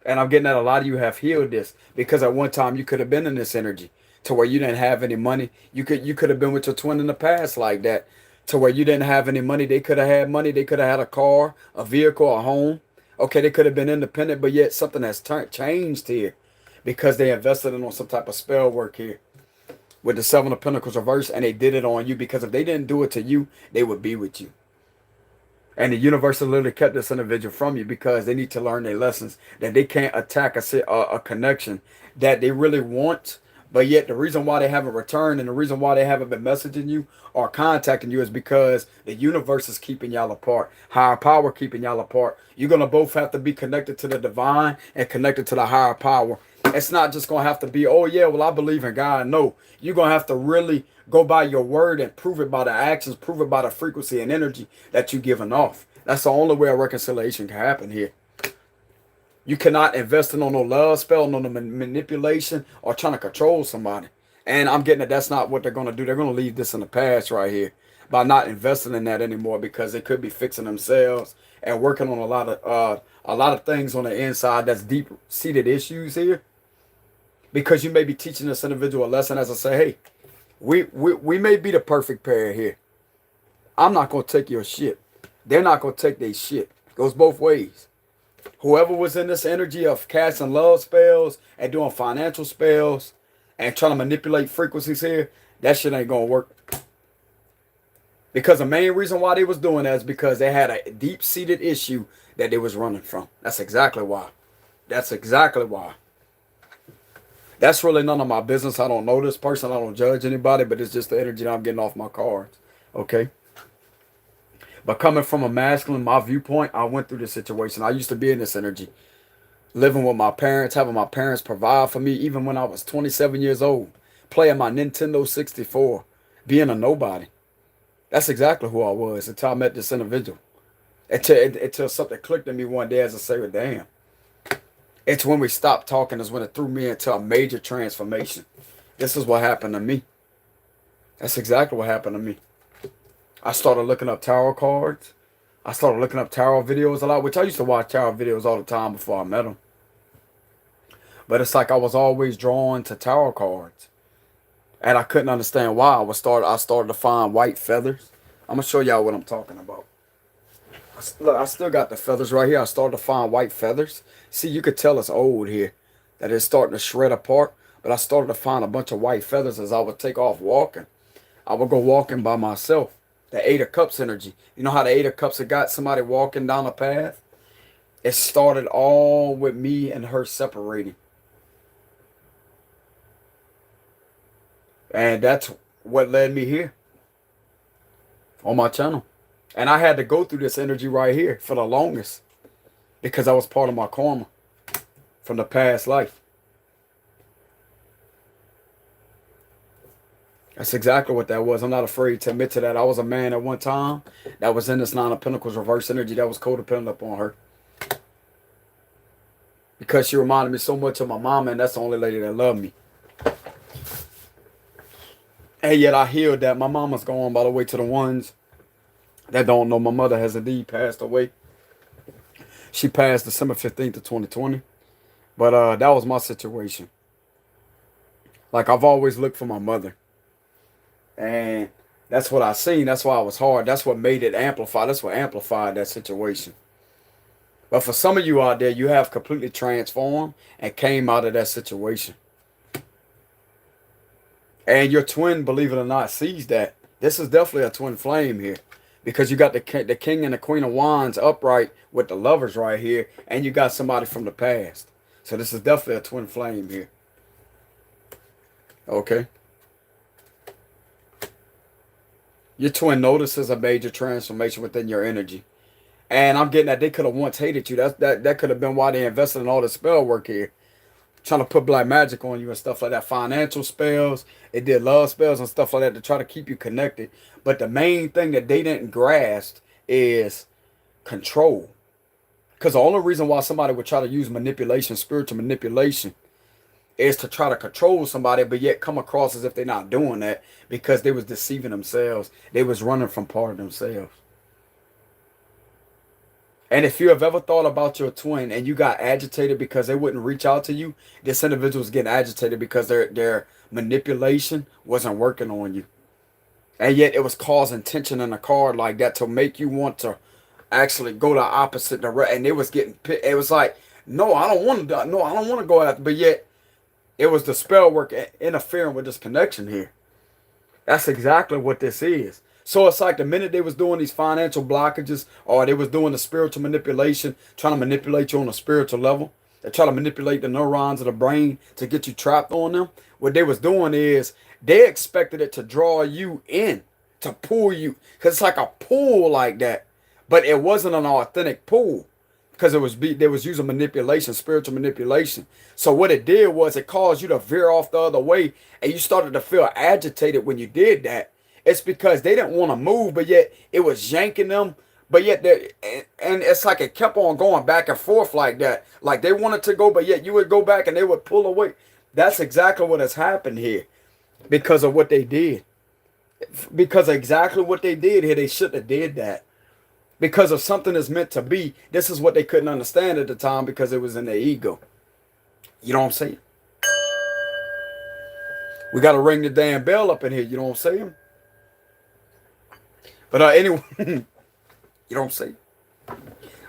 And I'm getting that a lot of you have healed this. Because at one time you could have been in this energy to where you didn't have any money. You could have been with your twin in the past like that. To where you didn't have any money. They could have had money. They could have had a car, a vehicle, a home. Okay, they could have been independent, but yet something has changed here. Because they invested in on some type of spell work here. With the Seven of Pentacles reversed, and they did it on you. Because if they didn't do it to you, they would be with you. And the universe has literally kept this individual from you because they need to learn their lessons. That they can't attack a connection that they really want. But yet the reason why they haven't returned and the reason why they haven't been messaging you or contacting you is because the universe is keeping y'all apart. Higher power keeping y'all apart. You're going to both have to be connected to the divine and connected to the higher power. It's not just going to have to be, oh yeah, well I believe in God. No, you're going to have to really go by your word and prove it by the actions, prove it by the frequency and energy that you're giving off. That's the only way a reconciliation can happen here. You cannot invest in no love spell, no manipulation, or trying to control somebody. And I'm getting that that's not what they're going to do. They're going to leave this in the past right here by not investing in that anymore because they could be fixing themselves and working on a lot of things on the inside that's deep-seated issues here. Because you may be teaching this individual a lesson as I say, hey, we may be the perfect pair here. I'm not going to take your shit. They're not going to take their shit. It goes both ways. Whoever was in this energy of casting love spells and doing financial spells and trying to manipulate frequencies here, that shit ain't going to work. Because the main reason why they was doing that is because they had a deep-seated issue that they was running from. That's exactly why. That's exactly why. That's really none of my business. I don't know this person. I don't judge anybody, but it's just the energy that I'm getting off my cards. Okay? But coming from a masculine, my viewpoint, I went through this situation. I used to be in this energy. Living with my parents, having my parents provide for me, even when I was 27 years old. Playing my Nintendo 64. Being a nobody. That's exactly who I was until I met this individual. Until something clicked in me one day as I say, well, damn. It's when we stopped talking is when it threw me into a major transformation. This is what happened to me. That's exactly what happened to me. I started looking up tarot cards. I started looking up tarot videos a lot, which I used to watch tarot videos all the time before I met them. But it's like I was always drawn to tarot cards. And I couldn't understand why. I started to find white feathers. I'm going to show y'all what I'm talking about. Look, I still got the feathers right here. I started to find white feathers. See, you could tell it's old here. That it's starting to shred apart. But I started to find a bunch of white feathers as I would take off walking. I would go walking by myself. The Eight of Cups energy. You know how the Eight of Cups have got somebody walking down a path? It started all with me and her separating. And that's what led me here. On my channel. And I had to go through this energy right here for the longest. Because I was part of my karma. From the past life. That's exactly what that was. I'm not afraid to admit to that. I was a man at one time that was in this Nine of Pentacles reverse energy that was codependent upon her. Because she reminded me so much of my mama, and that's the only lady that loved me. And yet I healed that. My mama's gone, by the way, to the ones that don't know. My mother has indeed passed away. She passed December 15th of 2020. But that was my situation. Like, I've always looked for my mother. And that's what I seen. That's why it was hard. That's what made it amplify. That's what amplified that situation. But for some of you out there, you have completely transformed and came out of that situation. And your twin, believe it or not, sees that. This is definitely a twin flame here. Because you got the king and the queen of wands upright with the lovers right here. And you got somebody from the past. So this is definitely a twin flame here. Okay. Your twin notices a major transformation within your energy. And I'm getting that they could have once hated you. That could have been why they invested in all the spell work here. Trying to put black magic on you and stuff like that. Financial spells. It did love spells and stuff like that to try to keep you connected. But the main thing that they didn't grasp is control. Because the only reason why somebody would try to use manipulation, spiritual manipulation, is to try to control somebody, but yet come across as if they're not doing that because they was deceiving themselves. They was running from part of themselves. And if you have ever thought about your twin and you got agitated because they wouldn't reach out to you, this individual's getting agitated because their manipulation wasn't working on you. And yet it was causing tension in a card like that to make you want to actually go the opposite direction. And it was getting, it was like, no, I don't want to, no, I don't want to go after, but yet it was the spell work interfering with this connection here. That's exactly what this is. So it's like the minute they was doing these financial blockages or they was doing the spiritual manipulation, trying to manipulate you on a spiritual level, they try to manipulate the neurons of the brain to get you trapped on them. What they was doing is they expected it to draw you in, to pull you. Because it's like a pull like that. But it wasn't an authentic pull. Because they was using manipulation, spiritual manipulation. So what it did was it caused you to veer off the other way, and you started to feel agitated when you did that. It's because they didn't want to move, but yet it was yanking them. But yet, and it's like it kept on going back and forth like that. Like they wanted to go, but yet you would go back and they would pull away. That's exactly what has happened here because of what they did. Because of exactly what they did here, they shouldn't have did that. Because of something is meant to be. This is what they couldn't understand at the time because it was in their ego. You know what I'm saying? We got to ring the damn bell up in here. You know what I'm saying? But anyway, you know what I'm saying?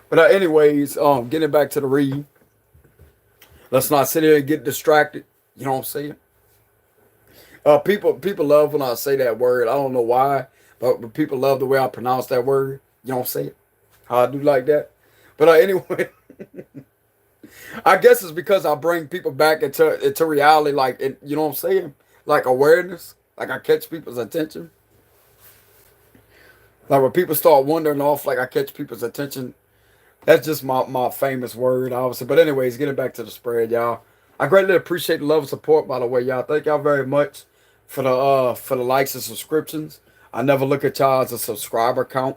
But anyways, getting back to the read. Let's not sit here and get distracted. You know what I'm saying? People love when I say that word. I don't know why, but people love the way I pronounce that word. You know what I'm saying? How I do like that. But anyway, I guess it's because I bring people back into reality, like, you know what I'm saying? Like awareness. Like I catch people's attention. Like when people start wandering off, like I catch people's attention. That's just my famous word, obviously. But anyways, getting back to the spread, y'all. I greatly appreciate the love and support, by the way, y'all. Thank y'all very much for the likes and subscriptions. I never look at y'all as a subscriber count,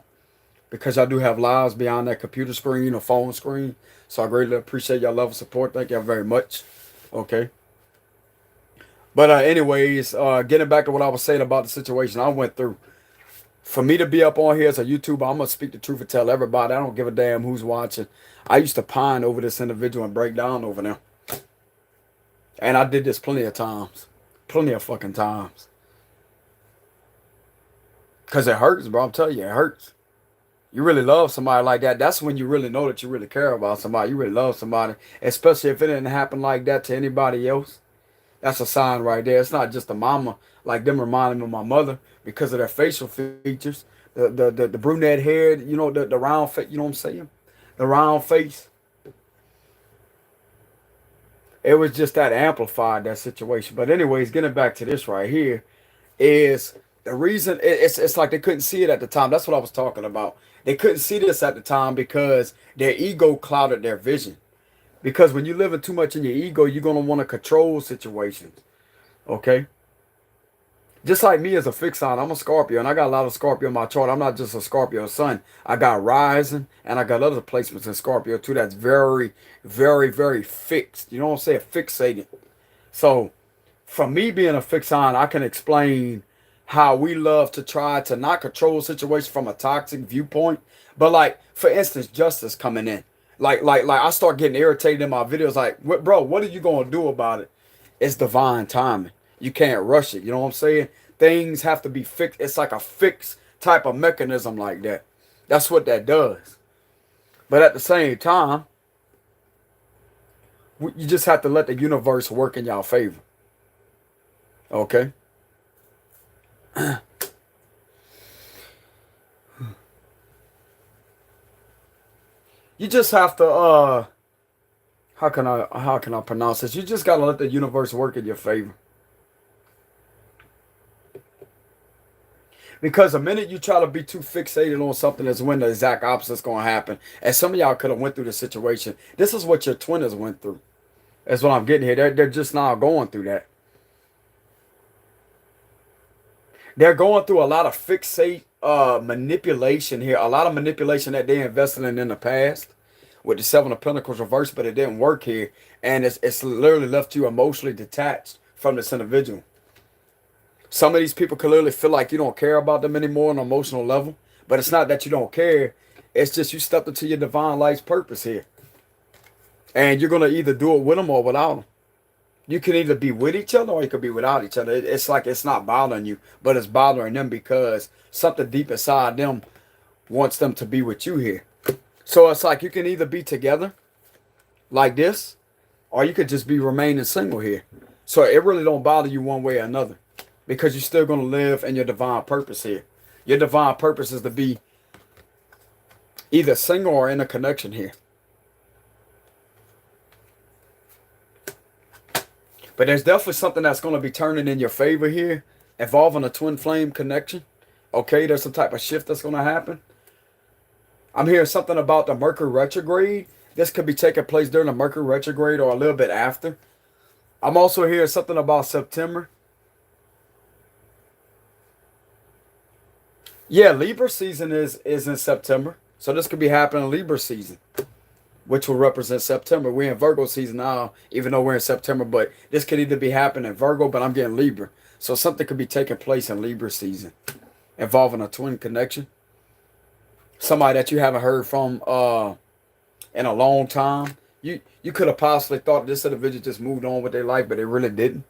because I do have lives beyond that computer screen or phone screen. So I greatly appreciate y'all love and support. Thank y'all very much. Okay. But anyways, getting back to what I was saying about the situation I went through. For me to be up on here as a YouTuber, I'm going to speak the truth and tell everybody. I don't give a damn who's watching. I used to pine over this individual and break down over them. And I did this plenty of times. Plenty of fucking times. Because it hurts, bro. I'm telling you, it hurts. You really love somebody like that. That's when you really know that you really care about somebody. You really love somebody. Especially if it didn't happen like that to anybody else. That's a sign right there. It's not just a mama, like them reminding me of my mother because of their facial features. The brunette hair, you know, the round face, you know what I'm saying? The round face. It was just that amplified, that situation. But anyways, getting back to this right here is the reason. It's like they couldn't see it at the time. That's what I was talking about. They couldn't see this at the time because their ego clouded their vision. Because when you're living too much in your ego, you're going to want to control situations. Okay? Just like me as a fixed sign, I'm a Scorpio, and I got a lot of Scorpio in my chart. I'm not just a Scorpio sun. I got rising, and I got other placements in Scorpio too. That's very, very, very fixed. You know what I'm saying? Fixated. So, from me being a fixed sign, I can explain how we love to try to not control situations from a toxic viewpoint. But like, for instance, justice coming in. Like I start getting irritated in my videos. Like, bro, what are you gonna do about it? It's divine timing. You can't rush it. You know what I'm saying? Things have to be fixed. It's like a fixed type of mechanism like that. That's what that does. But at the same time, you just have to let the universe work in y'all favor. Okay? You just have to how can I pronounce this? You just gotta let the universe work in your favor. Because the minute you try to be too fixated on something is when the exact opposite is going to happen. And some of y'all could have went through the situation. This is what your twins went through. That's what I'm getting here. They're just now going through that. They're going through a lot of fixate manipulation here. A lot of manipulation that they invested in the past with the Seven of Pentacles reversed, but it didn't work here. And it's literally left you emotionally detached from this individual. Some of these people clearly feel like you don't care about them anymore on an emotional level. But it's not that you don't care. It's just you stepped into your divine life's purpose here. And you're going to either do it with them or without them. You can either be with each other or you could be without each other. It's like it's not bothering you, but it's bothering them because something deep inside them wants them to be with you here. So it's like you can either be together like this or you could just be remaining single here. So it really don't bother you one way or another. Because you're still going to live in your divine purpose here. Your divine purpose is to be either single or in a connection here. But there's definitely something that's going to be turning in your favor here, involving a twin flame connection. Okay, there's some type of shift that's going to happen. I'm hearing something about the Mercury retrograde. This could be taking place during the Mercury retrograde or a little bit after. I'm also hearing something about September. Yeah, Libra season is in September. So this could be happening in Libra season, which will represent September. We're in Virgo season now, even though we're in September. But this could either be happening in Virgo, but I'm getting Libra. So something could be taking place in Libra season, involving a twin connection. Somebody that you haven't heard from in a long time. You could have possibly thought this individual just moved on with their life, but they really didn't.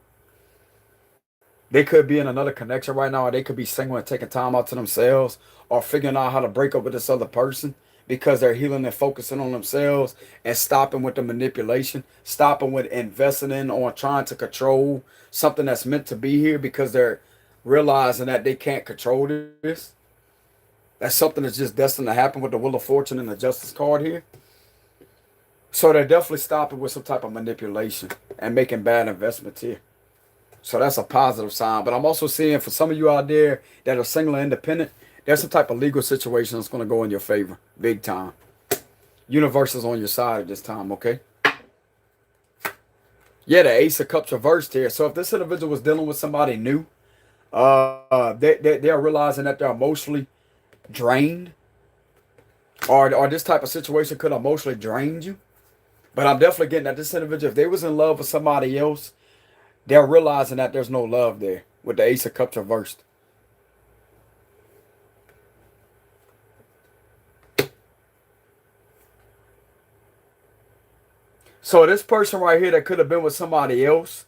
They could be in another connection right now, or they could be single and taking time out to themselves, or figuring out how to break up with this other person because they're healing and focusing on themselves and stopping with the manipulation, stopping with investing in or trying to control something that's meant to be here because they're realizing that they can't control this. That's something that's just destined to happen with the Wheel of Fortune and the Justice card here. So they're definitely stopping with some type of manipulation and making bad investments here. So that's a positive sign. But I'm also seeing for some of you out there that are single and independent, there's some type of legal situation that's going to go in your favor. Big time. Universe is on your side at this time, okay? Yeah, the Ace of Cups reversed here. So if this individual was dealing with somebody new, they're realizing that they're emotionally drained. Or this type of situation could emotionally drain you. But I'm definitely getting that this individual, if they was in love with somebody else, they're realizing that there's no love there with the Ace of Cups reversed. So this person right here that could have been with somebody else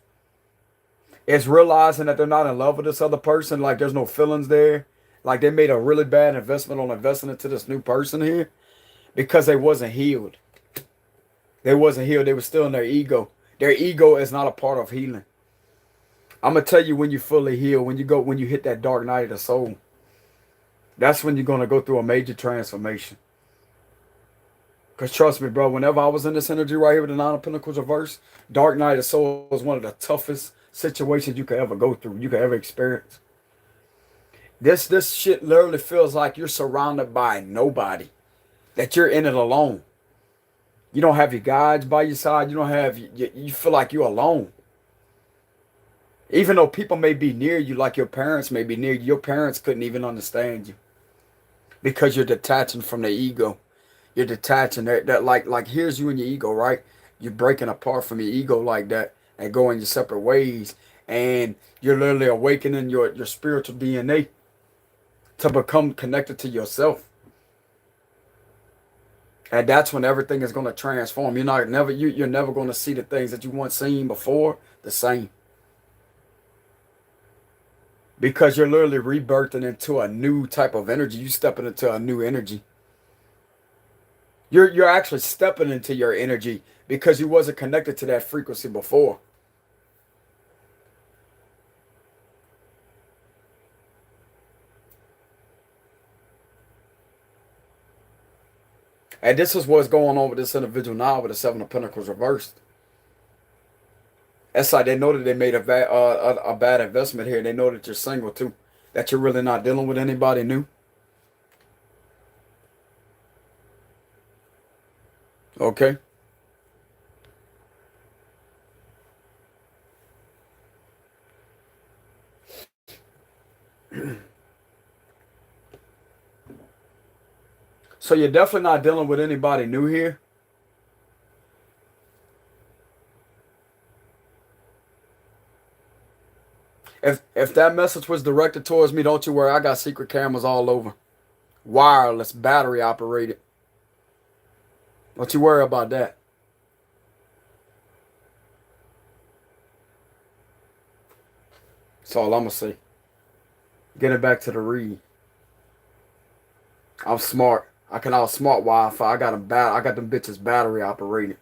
is realizing that they're not in love with this other person. Like there's no feelings there. Like they made a really bad investment on investing into this new person here because they wasn't healed. They wasn't healed. They were still in their ego. Their ego is not a part of healing. I'm gonna tell you when you fully heal, when you hit that dark night of the soul. That's when you're gonna go through a major transformation. Because trust me, bro, whenever I was in this energy right here with the Nine of Pentacles reverse, dark night of the soul was one of the toughest situations you could ever go through, you could ever experience. This shit literally feels like you're surrounded by nobody. That you're in it alone. You don't have your guides by your side. You don't have you feel like you're alone. Even though people may be near you, like your parents may be near you, your parents couldn't even understand you because you're detaching from the ego. You're detaching that like here's you and your ego, right? You're breaking apart from your ego like that and going your separate ways. And you're literally awakening your spiritual DNA to become connected to yourself. And that's when everything is going to transform. You're never going to see the things that you once seen before the same. Because you're literally rebirthing into a new type of energy. You stepping into a new energy. You're actually stepping into your energy because you wasn't connected to that frequency before. And this is what's going on with this individual now with the Seven of Pentacles reversed. It's like they know that they made a bad investment here. They know that you're single too. That you're really not dealing with anybody new. Okay. So you're definitely not dealing with anybody new here. If that message was directed towards me, don't you worry. I got secret cameras all over. Wireless, battery operated. Don't you worry about that. That's all I'm going to say. Get it back to the read. I'm smart. I can outsmart Wi-Fi. I got them bitches battery operated.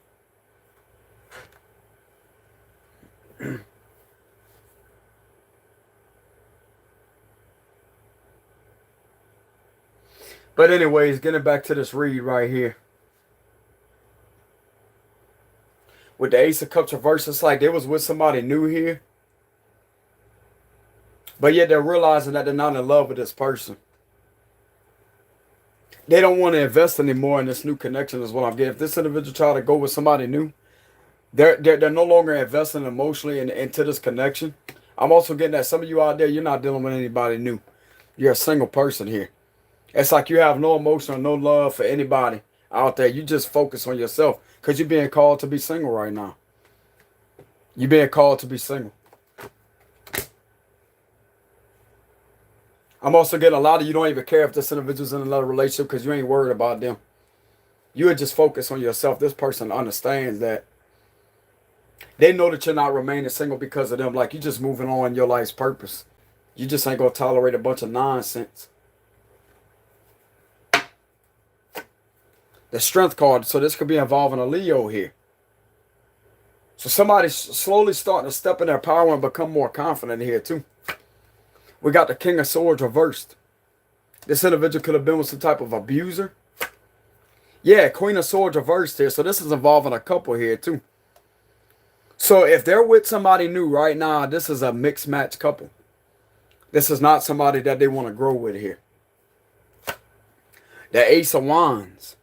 But anyways, getting back to this read right here. With the Ace of Cups reversed, it's like they was with somebody new here. But yet they're realizing that they're not in love with this person. They don't want to invest anymore in this new connection is what I'm getting. If this individual try to go with somebody new, they're no longer investing emotionally into this connection. I'm also getting that some of you out there, you're not dealing with anybody new. You're a single person here. It's like you have no emotion or no love for anybody out there. You just focus on yourself because you're being called to be single right now. You're being called to be single. I'm also getting a lot of you don't even care if this individual's in another relationship because you ain't worried about them. You would just focus on yourself. This person understands that. They know that you're not remaining single because of them. Like you just moving on your life's purpose. You just ain't going to tolerate a bunch of nonsense. The Strength card. So this could be involving a Leo here. So somebody's slowly starting to step in their power and become more confident here too. We got the King of Swords reversed. This individual could have been with some type of abuser. Yeah, Queen of Swords reversed here. So this is involving a couple here too. So if they're with somebody new right now, this is a mixed match couple. This is not somebody that they want to grow with here. The Ace of Wands.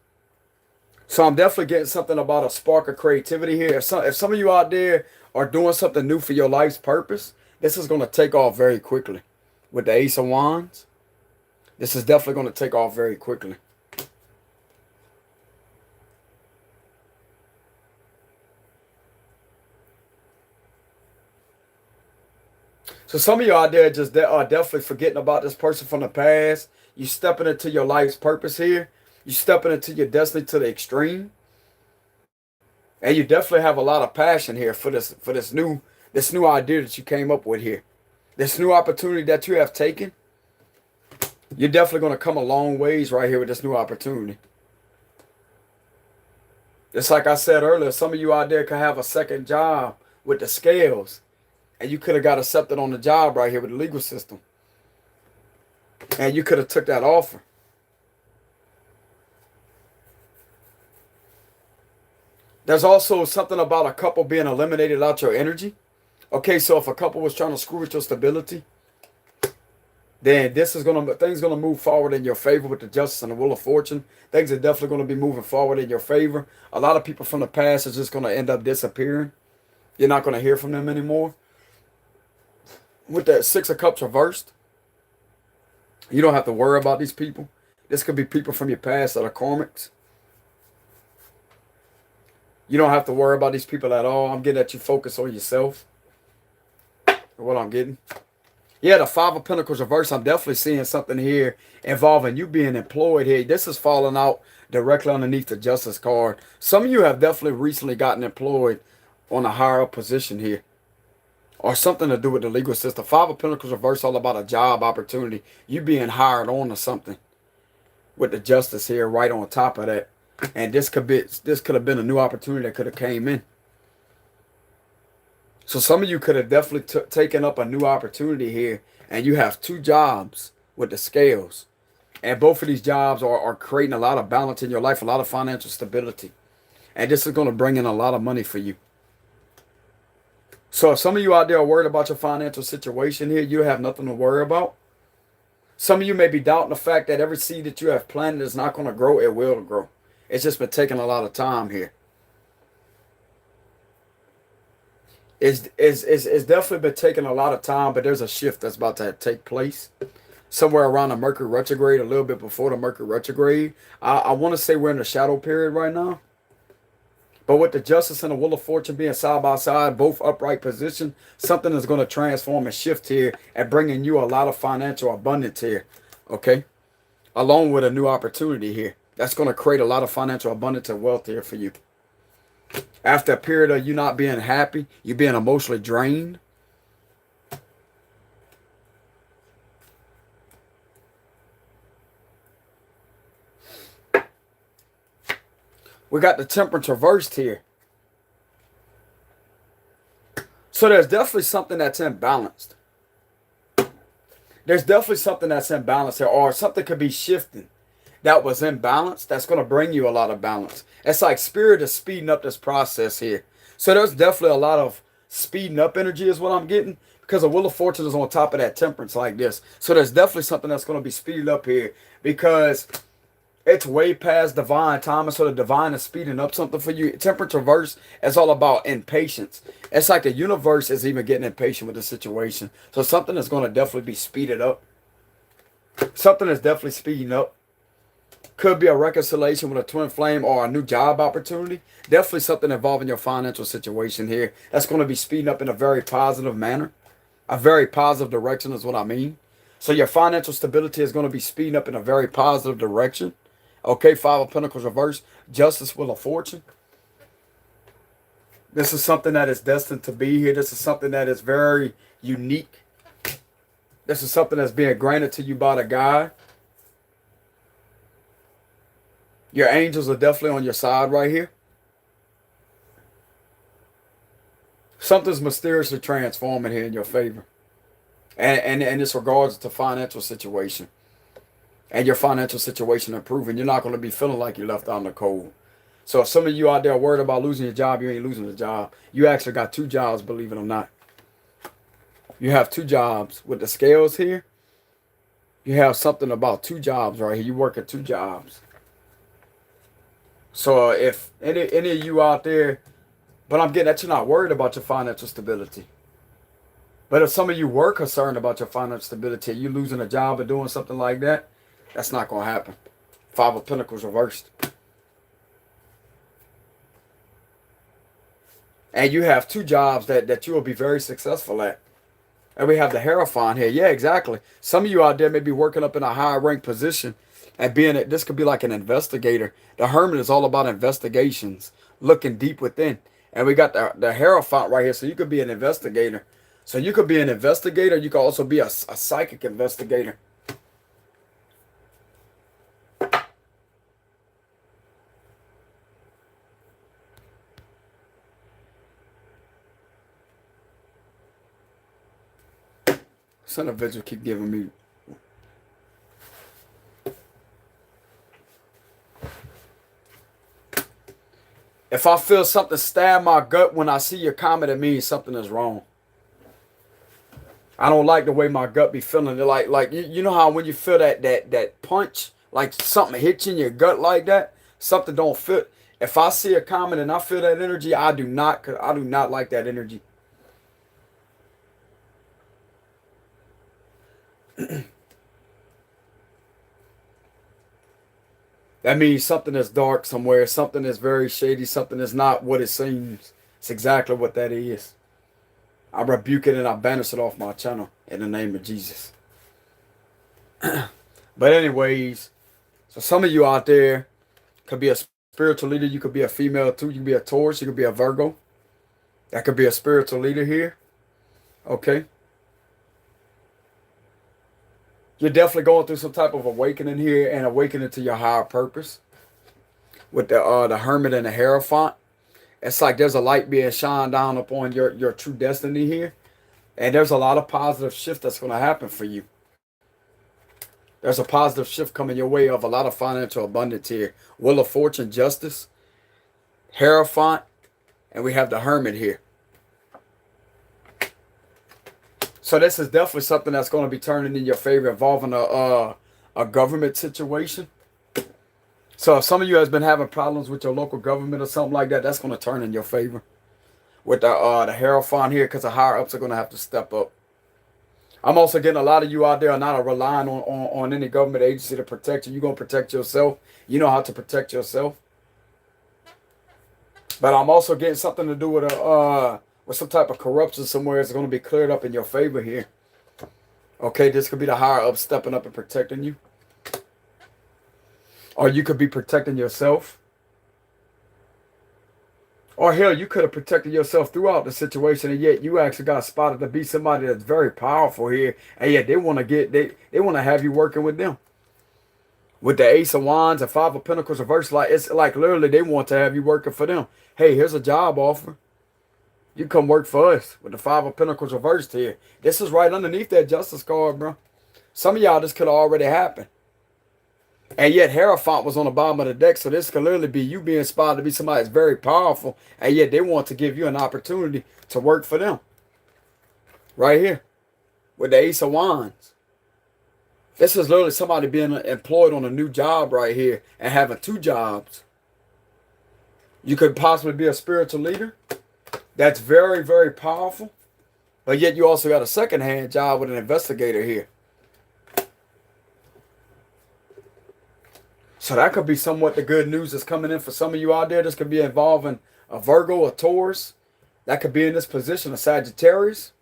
So I'm definitely getting something about a spark of creativity here. If some of you out there are doing something new for your life's purpose, this is going to take off very quickly. With the Ace of Wands, this is definitely going to take off very quickly. So some of you out there just are definitely forgetting about this person from the past. You stepping into your life's purpose here. You stepping into your destiny to the extreme. And you definitely have a lot of passion here for this new idea that you came up with here. This new opportunity that you have taken. You're definitely going to come a long ways right here with this new opportunity. Just like I said earlier, some of you out there could have a second job with the scales. And you could have got accepted on the job right here with the legal system. And you could have took that offer. There's also something about a couple being eliminated out your energy. Okay, so if a couple was trying to screw with your stability, then things gonna move forward in your favor with the Justice and the Wheel of Fortune. Things are definitely gonna be moving forward in your favor. A lot of people from the past are just gonna end up disappearing. You're not gonna hear from them anymore. with that Six of Cups reversed, you don't have to worry about these people. This could be people from your past that are karmics. You don't have to worry about these people at all. I'm getting that you focus on yourself. What I'm getting. Yeah, the Five of Pentacles reverse. I'm definitely seeing something here involving you being employed here. This is falling out directly underneath the Justice card. Some of you have definitely recently gotten employed on a higher position here, or something to do with the legal system. Five of Pentacles reverse, all about a job opportunity. You being hired on or something with the Justice here right on top of that. And this could have been a new opportunity that could have came in. So some of you could have definitely taken up a new opportunity here, and you have two jobs with the scales. And both of these jobs are creating a lot of balance in your life, a lot of financial stability. And this is going to bring in a lot of money for you. So if some of you out there are worried about your financial situation here, you have nothing to worry about. Some of you may be doubting the fact that every seed that you have planted is not going to grow. It will grow. It's just been taking a lot of time here. It's definitely been taking a lot of time, but there's a shift that's about to take place. Somewhere around the Mercury retrograde, a little bit before the Mercury retrograde. I want to say we're in the shadow period right now. But with the Justice and the Wheel of Fortune being side by side, both upright position, something is going to transform and shift here and bringing you a lot of financial abundance here. Okay? Along with a new opportunity here. That's going to create a lot of financial abundance and wealth here for you. After a period of you not being happy, you being emotionally drained. We got the Temperance reversed here. So there's definitely something that's imbalanced. There's definitely something that's imbalanced here, or something could be shifting that was imbalanced. That's going to bring you a lot of balance. It's like Spirit is speeding up this process here. So there's definitely a lot of speeding up energy is what I'm getting, because the Wheel of Fortune is on top of that Temperance like this. So there's definitely something that's going to be speeded up here, because it's way past divine time, and so the divine is speeding up something for you. Temperance reverse is all about impatience. It's like the universe is even getting impatient with the situation. So something is going to definitely be speeded up. Something is definitely speeding up. Could be a reconciliation with a twin flame or a new job opportunity. Definitely something involving your financial situation here. That's going to be speeding up in a very positive manner. A very positive direction is what I mean. So your financial stability is going to be speeding up in a very positive direction. Okay, Five of Pentacles reverse. Justice, Wheel of Fortune. This is something that is destined to be here. This is something that is very unique. This is something that's being granted to you by the God. Your angels are definitely on your side right here. Something's mysteriously transforming here in your favor. And this regards to financial situation. And your financial situation improving. You're not going to be feeling like you're left out in the cold. So if some of you out there are worried about losing your job, you ain't losing the job. You actually got two jobs, believe it or not. You have two jobs. With the scales here, you have something about two jobs right here. You work at two jobs. So if any of you out there, but I'm getting that you're not worried about your financial stability. But if some of you were concerned about your financial stability, you losing a job or doing something like that, that's not going to happen. Five of Pentacles reversed. And you have two jobs that you will be very successful at. And we have the Hierophant here. Yeah, exactly. Some of you out there may be working up in a higher ranked position and this could be like an investigator. The Hermit is all about investigations, looking deep within. And we got the Hierophant right here. So you could be an investigator. So you could be an investigator. You could also be a psychic investigator. Son of Vigil keep giving me. If I feel something stab my gut when I see your comment, it means something is wrong. I don't like the way my gut be feeling. Like you know how when you feel that punch, like something hits you in your gut like that, something don't fit. If I see a comment and I feel that energy, I do not like that energy. That means something is dark somewhere, something is very shady, something is not what it seems. It's exactly what that is. I rebuke it and I banish it off my channel in the name of Jesus. But anyways, so some of you out there could be a spiritual leader. You could be a female too. You could be a Taurus. You could be a Virgo. That could be a spiritual leader here. Okay. You're definitely going through some type of awakening here and awakening to your higher purpose. With the Hermit and the Hierophant. It's like there's a light being shined down upon your true destiny here. And there's a lot of positive shift that's going to happen for you. There's a positive shift coming your way of a lot of financial abundance here. Wheel of Fortune, Justice, Hierophant, and we have the Hermit here. So this is definitely something that's going to be turning in your favor, involving a government situation. So if some of you has been having problems with your local government or something like that, that's going to turn in your favor. With the Hierophant here, because the higher ups are going to have to step up. I'm also getting a lot of you out there are not relying on any government agency to protect you. You're going to protect yourself. You know how to protect yourself. But I'm also getting something to do with some type of corruption somewhere. It's going to be cleared up in your favor here. Okay, this could be the higher up stepping up and protecting you. Or you could be protecting yourself. Or hell, you could have protected yourself throughout the situation, and yet you actually got spotted to be somebody that's very powerful here, and yet they want to want to have you working with them. With the Ace of Wands and Five of Pentacles reversed, like it's like literally they want to have you working for them. Hey, here's a job offer. You come work for us. With the Five of Pentacles reversed here, this is right underneath that Justice card, bro. Some of y'all, this could have already happened. And yet Hierophant was on the bottom of the deck, so this could literally be you being spotted to be somebody that's very powerful, and yet they want to give you an opportunity to work for them. Right here. With the Ace of Wands. This is literally somebody being employed on a new job right here and having two jobs. You could possibly be a spiritual leader. That's very, very powerful. But yet you also got a second-hand job with an investigator here. So that could be somewhat the good news that's coming in for some of you out there. This could be involving a Virgo, a Taurus. That could be in this position, a Sagittarius,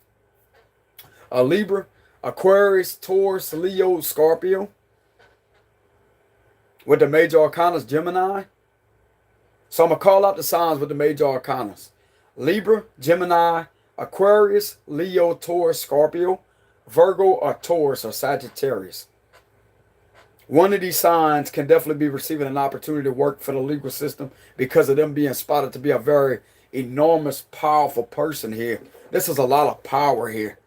a Libra, Aquarius, Taurus, Leo, Scorpio. With the major arcanas, Gemini. So I'm going to call out the signs with the major arcanas. Libra, Gemini, Aquarius, Leo, Taurus, Scorpio, Virgo, or Taurus, or Sagittarius. One of these signs can definitely be receiving an opportunity to work for the legal system because of them being spotted to be a very enormous, powerful person here. This is a lot of power here.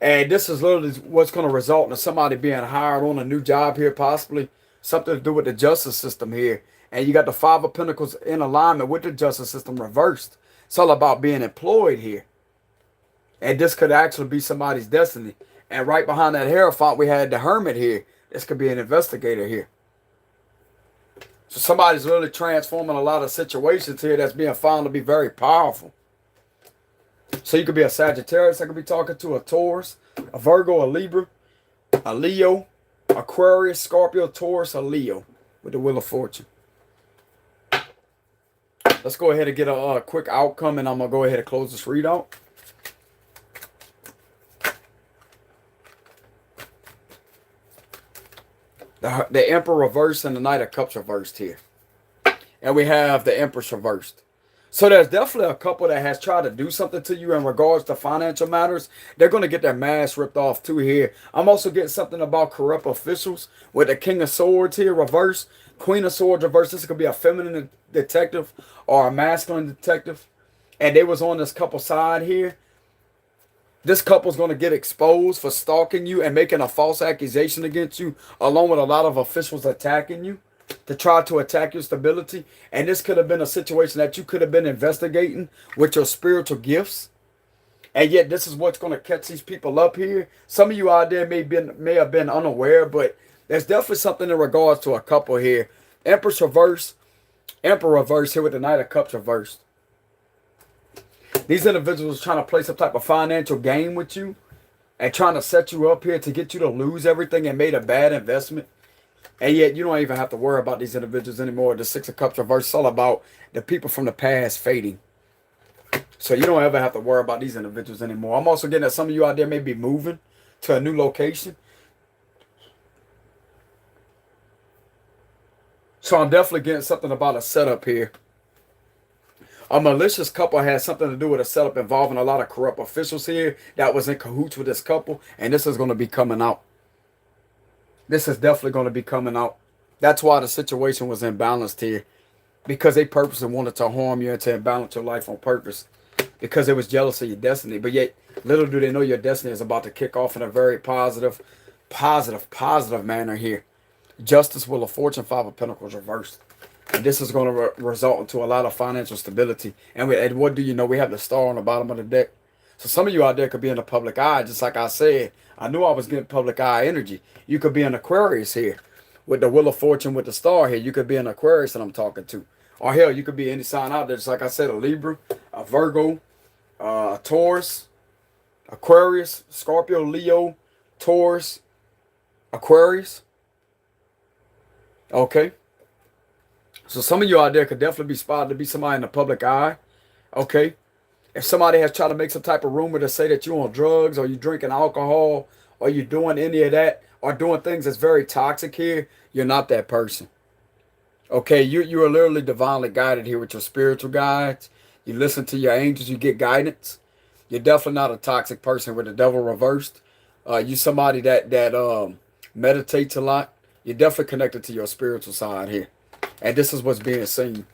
And this is literally what's going to result in somebody being hired on a new job here, possibly. Something to do with the justice system here. And you got the Five of Pentacles in alignment with the justice system reversed. It's all about being employed here. And this could actually be somebody's destiny. And right behind that Hierophant, we had the Hermit here. This could be an investigator here. So somebody's really transforming a lot of situations here that's being found to be very powerful. So you could be a Sagittarius. I could be talking to a Taurus, a Virgo, a Libra, a Leo, Aquarius, Scorpio, Taurus, a Leo with the Wheel of Fortune. Let's go ahead and get a quick outcome, and I'm going to go ahead and close this readout. The Emperor reversed and the Knight of Cups reversed here. And we have the Empress reversed. So there's definitely a couple that has tried to do something to you in regards to financial matters. They're going to get their mask ripped off too here. I'm also getting something about corrupt officials with the King of Swords here reversed. Queen of Swords reversed. This could be a feminine detective or a masculine detective. And they was on this couple side here. This couple's going to get exposed for stalking you and making a false accusation against you, along with a lot of officials attacking you to try to attack your stability. And this could have been a situation that you could have been investigating with your spiritual gifts. And yet this is what's going to catch these people up here. Some of you out there may have been unaware, but there's definitely something in regards to a couple here. Empress reverse, Emperor reversed here with the Knight of Cups reversed. These individuals trying to play some type of financial game with you and trying to set you up here to get you to lose everything and made a bad investment. And yet you don't even have to worry about these individuals anymore. The Six of Cups reverse is all about the people from the past fading. So you don't ever have to worry about these individuals anymore. I'm also getting that some of you out there may be moving to a new location. So I'm definitely getting something about a setup here. A malicious couple has something to do with a setup involving a lot of corrupt officials here that was in cahoots with this couple. And this is going to be coming out. This is definitely going to be coming out. That's why the situation was imbalanced here. Because they purposely wanted to harm you and to imbalance your life on purpose. Because they was jealous of your destiny. But yet, little do they know your destiny is about to kick off in a very positive manner here. Justice, Wheel of Fortune, Five of Pentacles reversed. And this is going to result into a lot of financial stability. And what do you know? We have the Star on the bottom of the deck. So some of you out there could be in the public eye. Just like I said, I knew I was getting public eye energy. You could be an Aquarius here. With the Wheel of Fortune with the Star here. You could be an Aquarius that I'm talking to. Or hell, you could be any sign out there. Just like I said, a Libra, a Virgo, a Taurus, Aquarius, Scorpio, Leo, Taurus, Aquarius. Okay. So some of you out there could definitely be spotted to be somebody in the public eye. Okay. If somebody has tried to make some type of rumor to say that you're on drugs or you're drinking alcohol or you're doing any of that or doing things that's very toxic here, you're not that person. Okay. You are literally divinely guided here with your spiritual guides. You listen to your angels. You get guidance. You're definitely not a toxic person with the devil reversed. You somebody that meditates a lot. You're definitely connected to your spiritual side here. And this is what's being seen.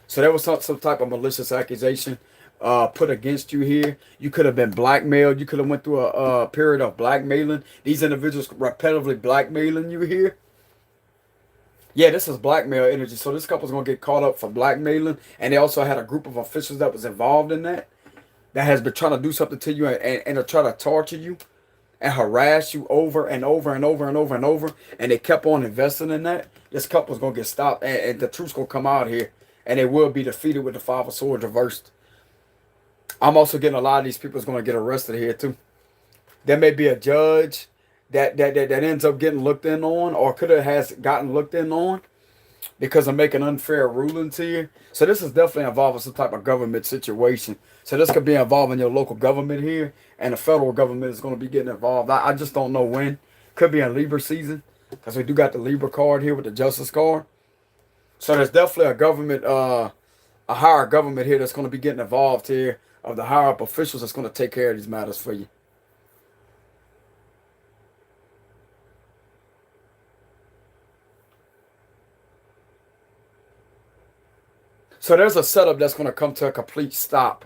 So there was some type of malicious accusation put against you here. You could have been blackmailed. You could have went through a period of blackmailing. These individuals repetitively blackmailing you here. Yeah, this is blackmail energy. So this couple's going to get caught up for blackmailing. And they also had a group of officials that was involved in that. That has been trying to do something to you and to try to torture you. And harass you over and over and over and over and over. And they kept on investing in that. This couple's going to get stopped. And the truth's going to come out here. And they will be defeated with the Five of Swords reversed. I'm also getting a lot of these people is going to get arrested here too. There may be a judge that ends up getting looked in on. Or has gotten looked in on. Because of making unfair rulings here. So this is definitely involving some type of government situation. So this could be involving your local government here. And the federal government is going to be getting involved. I just don't know when. Could be in Libra season. Because we do got the Libra card here with the Justice card. So there's definitely a government, a higher government here that's going to be getting involved here. Of the higher up officials that's going to take care of these matters for you. So there's a setup that's going to come to a complete stop.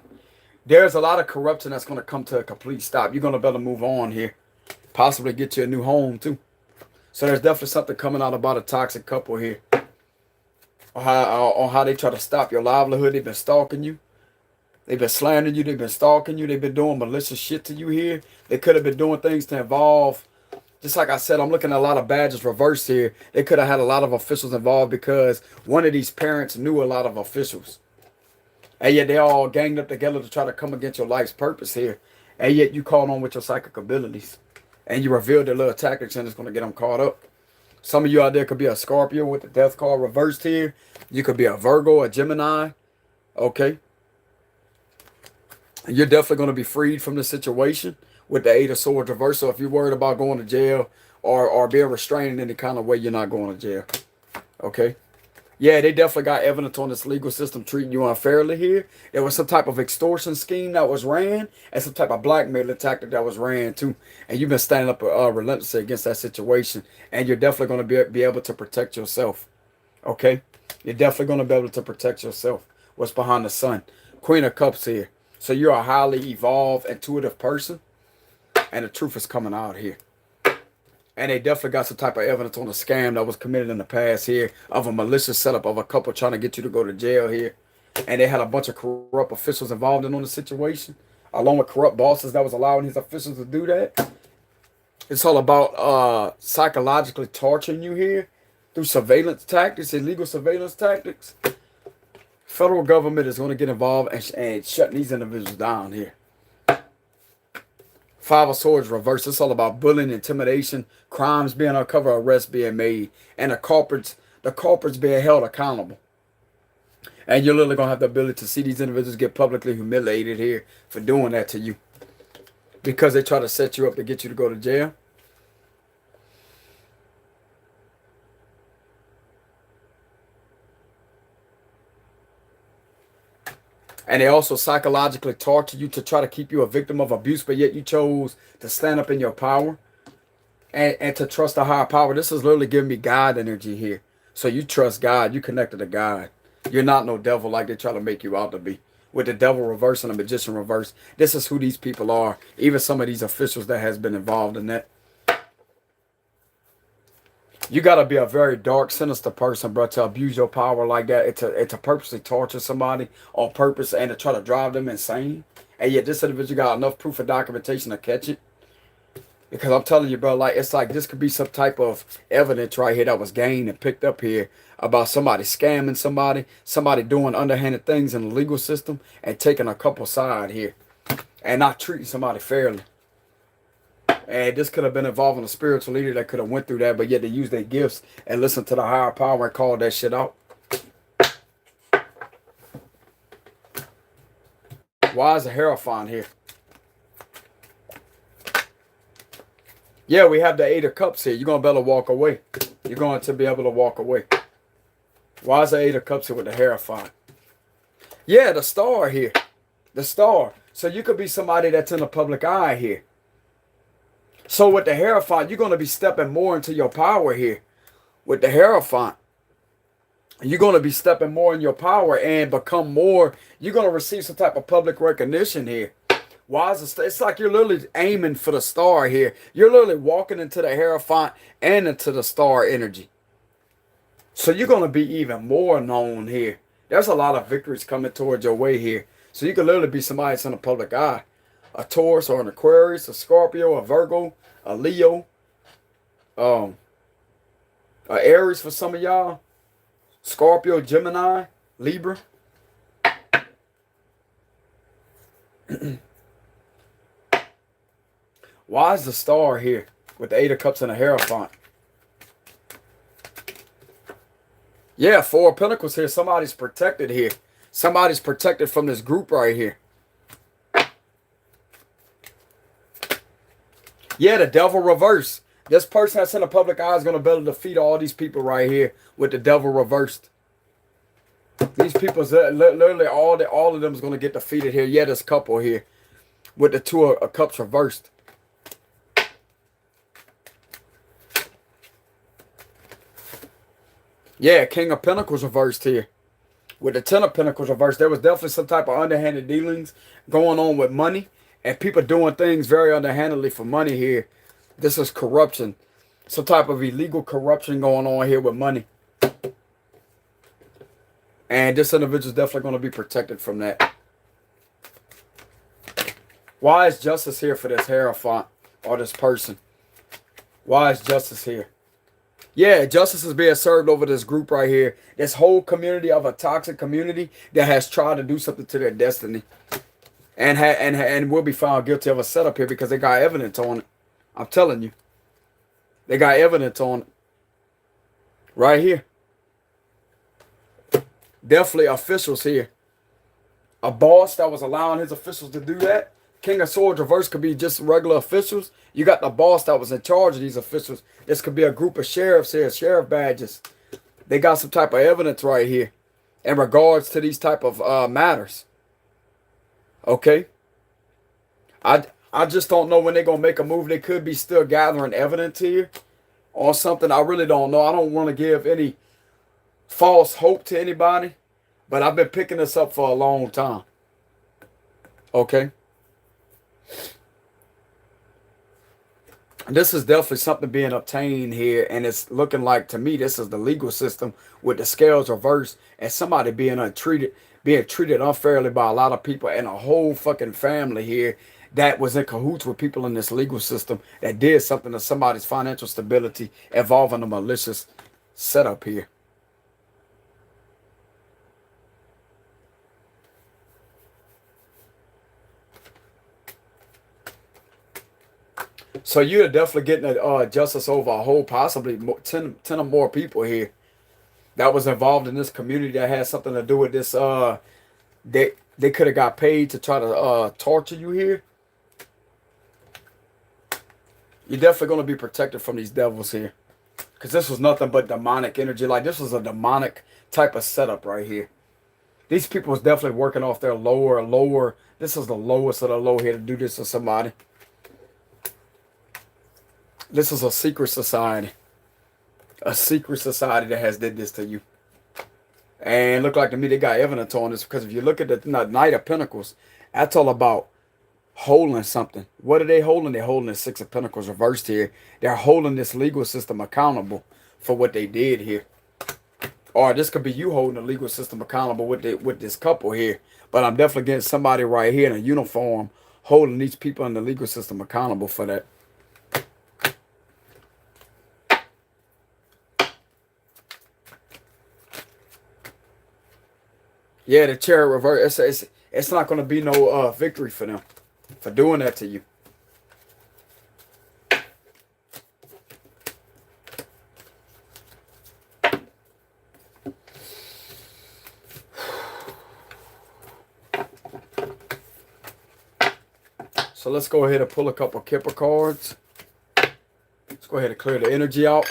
There's a lot of corruption that's going to come to a complete stop. You're going to better move on here. Possibly get you a new home too. So there's definitely something coming out about a toxic couple here. On how they try to stop your livelihood. They've been stalking you. They've been slandering you. They've been stalking you. They've been doing malicious shit to you here. They could have been doing things to involve. Just like I said, I'm looking at a lot of badges reversed here. They could have had a lot of officials involved because one of these parents knew a lot of officials. And yet they all ganged up together to try to come against your life's purpose here. And yet you caught on with your psychic abilities. And you revealed their little tactics and it's going to get them caught up. Some of you out there could be a Scorpio with the death card reversed here. You could be a Virgo, a Gemini. Okay. And you're definitely going to be freed from this situation with the Eight of Swords reversed. So if you're worried about going to jail or being restrained in any kind of way, you're not going to jail. Okay. Yeah, they definitely got evidence on this legal system treating you unfairly here. There was some type of extortion scheme that was ran and some type of blackmailing tactic that was ran too. And you've been standing up relentlessly against that situation. And you're definitely going to be able to protect yourself. Okay? You're definitely going to be able to protect yourself. What's behind the sun? Queen of Cups here. So you're a highly evolved, intuitive person. And the truth is coming out here. And they definitely got some type of evidence on a scam that was committed in the past here of a malicious setup of a couple trying to get you to go to jail here. And they had a bunch of corrupt officials involved in on the situation, along with corrupt bosses that was allowing these officials to do that. It's all about psychologically torturing you here through surveillance tactics, illegal surveillance tactics. Federal government is going to get involved and shutting these individuals down here. Five of Swords reverse. It's all about bullying, intimidation, crimes being uncovered, arrests being made, and the culprits being held accountable. And you're literally going to have the ability to see these individuals get publicly humiliated here for doing that to you. Because they try to set you up to get you to go to jail. And they also psychologically torture you to try to keep you a victim of abuse, but yet you chose to stand up in your power and to trust a higher power. This is literally giving me God energy here. So you trust God. You connected to God. You're not no devil like they try to make you out to be. With the devil reverse and the magician reverse, this is who these people are. Even some of these officials that has been involved in that. You got to be a very dark, sinister person, bro, to abuse your power like that. It's to purposely torture somebody on purpose and to try to drive them insane. And yet this individual got enough proof and documentation to catch it. Because I'm telling you, bro, like it's like this could be some type of evidence right here that was gained and picked up here about somebody scamming somebody doing underhanded things in the legal system and taking a couple side here and not treating somebody fairly. And this could have been involving a spiritual leader that could have went through that, but yet they used their gifts and listened to the higher power and called that shit out. Why is the Hierophant here? Yeah, we have the Eight of Cups here. You're going to be able to walk away. You're going to be able to walk away. Why is the Eight of Cups here with the Hierophant? Yeah, the Star here. The Star. So you could be somebody that's in the public eye here. So with the Hierophant, you're going to be stepping more into your power here. With the Hierophant, you're going to be stepping more in your power and become more. You're going to receive some type of public recognition here. Why is the it's like you're literally aiming for the Star here. You're literally walking into the Hierophant and into the Star energy. So you're going to be even more known here. There's a lot of victories coming towards your way here. So you could literally be somebody that's in the public eye. A Taurus or an Aquarius, a Scorpio, a Virgo, a Leo, a Aries for some of y'all, Scorpio, Gemini, Libra. Why is the Star here with the Eight of Cups and a Hierophant? Yeah, Four of Pentacles here. Somebody's protected here. Somebody's protected from this group right here. Yeah, the Devil reversed. This person that's in the public eye is going to be able to defeat all these people right here with the Devil reversed. These people, literally all of them is going to get defeated here. Yeah, this couple here with the Two of Cups reversed. Yeah, King of Pentacles reversed here. With the Ten of Pentacles reversed, there was definitely some type of underhanded dealings going on with money. And people doing things very underhandedly for money here. This is corruption. Some type of illegal corruption going on here with money. And this individual is definitely going to be protected from that. Why is justice here for this Hierophant or this person? Why is justice here? Yeah, justice is being served over this group right here. This whole community of a toxic community that has tried to do something to their destiny. And will be found guilty of a setup here because they got evidence on it. I'm telling you. They got evidence on it. Right here. Definitely officials here. A boss that was allowing his officials to do that. King of Swords reverse could be just regular officials. You got the boss that was in charge of these officials. This could be a group of sheriffs here, sheriff badges. They got some type of evidence right here in regards to these type of matters. Okay. I just don't know when they're going to make a move. They could be still gathering evidence here or something. I really don't know. I don't want to give any false hope to anybody. But I've been picking this up for a long time. Okay. This is definitely something being obtained here. And it's looking like, to me, this is the legal system with the scales reversed. And somebody being treated unfairly by a lot of people and a whole fucking family here that was in cahoots with people in this legal system that did something to somebody's financial stability involving a malicious setup here. So you're definitely getting a justice over a whole possibly 10 or more people here that was involved in this community that had something to do with this. They could have got paid to try to torture you here. You're definitely going to be protected from these devils here. Because this was nothing but demonic energy. Like, this was a demonic type of setup right here. These people was definitely working off their lower. This is the lowest of the low here to do this to somebody. This is a secret society. A secret society that has did this to you. And look like to me they got evidence on this. Because if you look at the Knight of Pentacles, that's all about holding something. What are they holding? They're holding the Six of Pentacles reversed here. They're holding this legal system accountable for what they did here. Or this could be you holding the legal system accountable with this couple here. But I'm definitely getting somebody right here in a uniform holding these people in the legal system accountable for that. Yeah, the Chariot reverse. It's not going to be no victory for them for doing that to you. So let's go ahead and pull a couple Kipper cards. Let's go ahead and clear the energy out.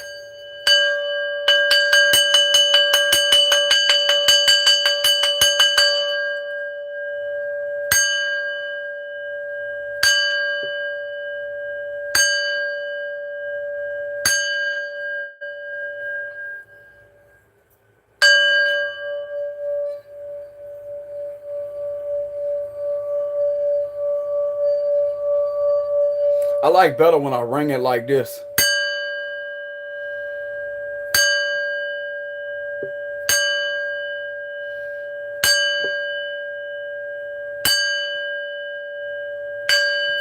I like better when I ring it like this.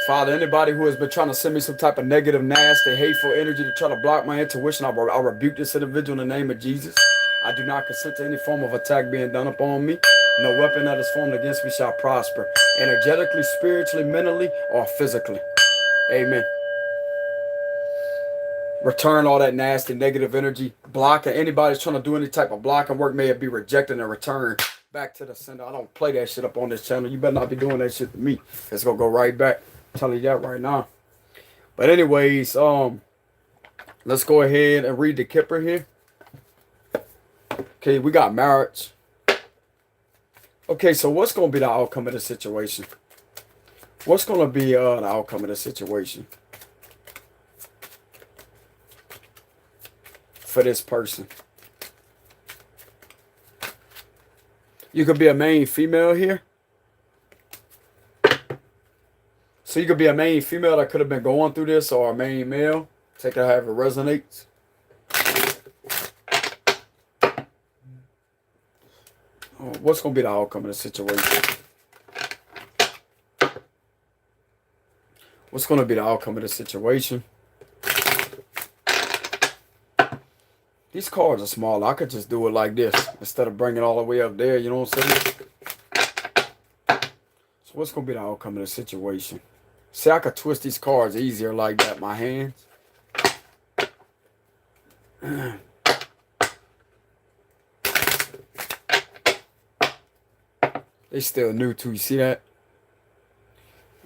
Father, anybody who has been trying to send me some type of negative, nasty, hateful energy to try to block my intuition, I rebuke this individual in the name of Jesus. I do not consent to any form of attack being done upon me. No weapon that is formed against me shall prosper, energetically, spiritually, mentally, or physically. Amen. Return all that nasty, negative energy. Blocking. Anybody's trying to do any type of blocking work, may it be rejected and returned back to the sender. I don't play that shit up on this channel. You better not be doing that shit to me. It's going to go right back. I'm telling you that right now. But anyways, let's go ahead and read the Kipper here. Okay, we got marriage. Okay, so what's going to be the outcome of the situation? What's going to be the outcome of the situation for this person? You could be a main female here. So you could be a main female that could have been going through this, or a main male. Take it however it resonates. What's going to be the outcome of the situation? What's going to be the outcome of the situation? These cards are small. I could just do it like this instead of bringing it all the way up there. You know what I'm saying? So what's going to be the outcome of the situation? See, I could twist these cards easier like that. My hands. They still new too. You see that?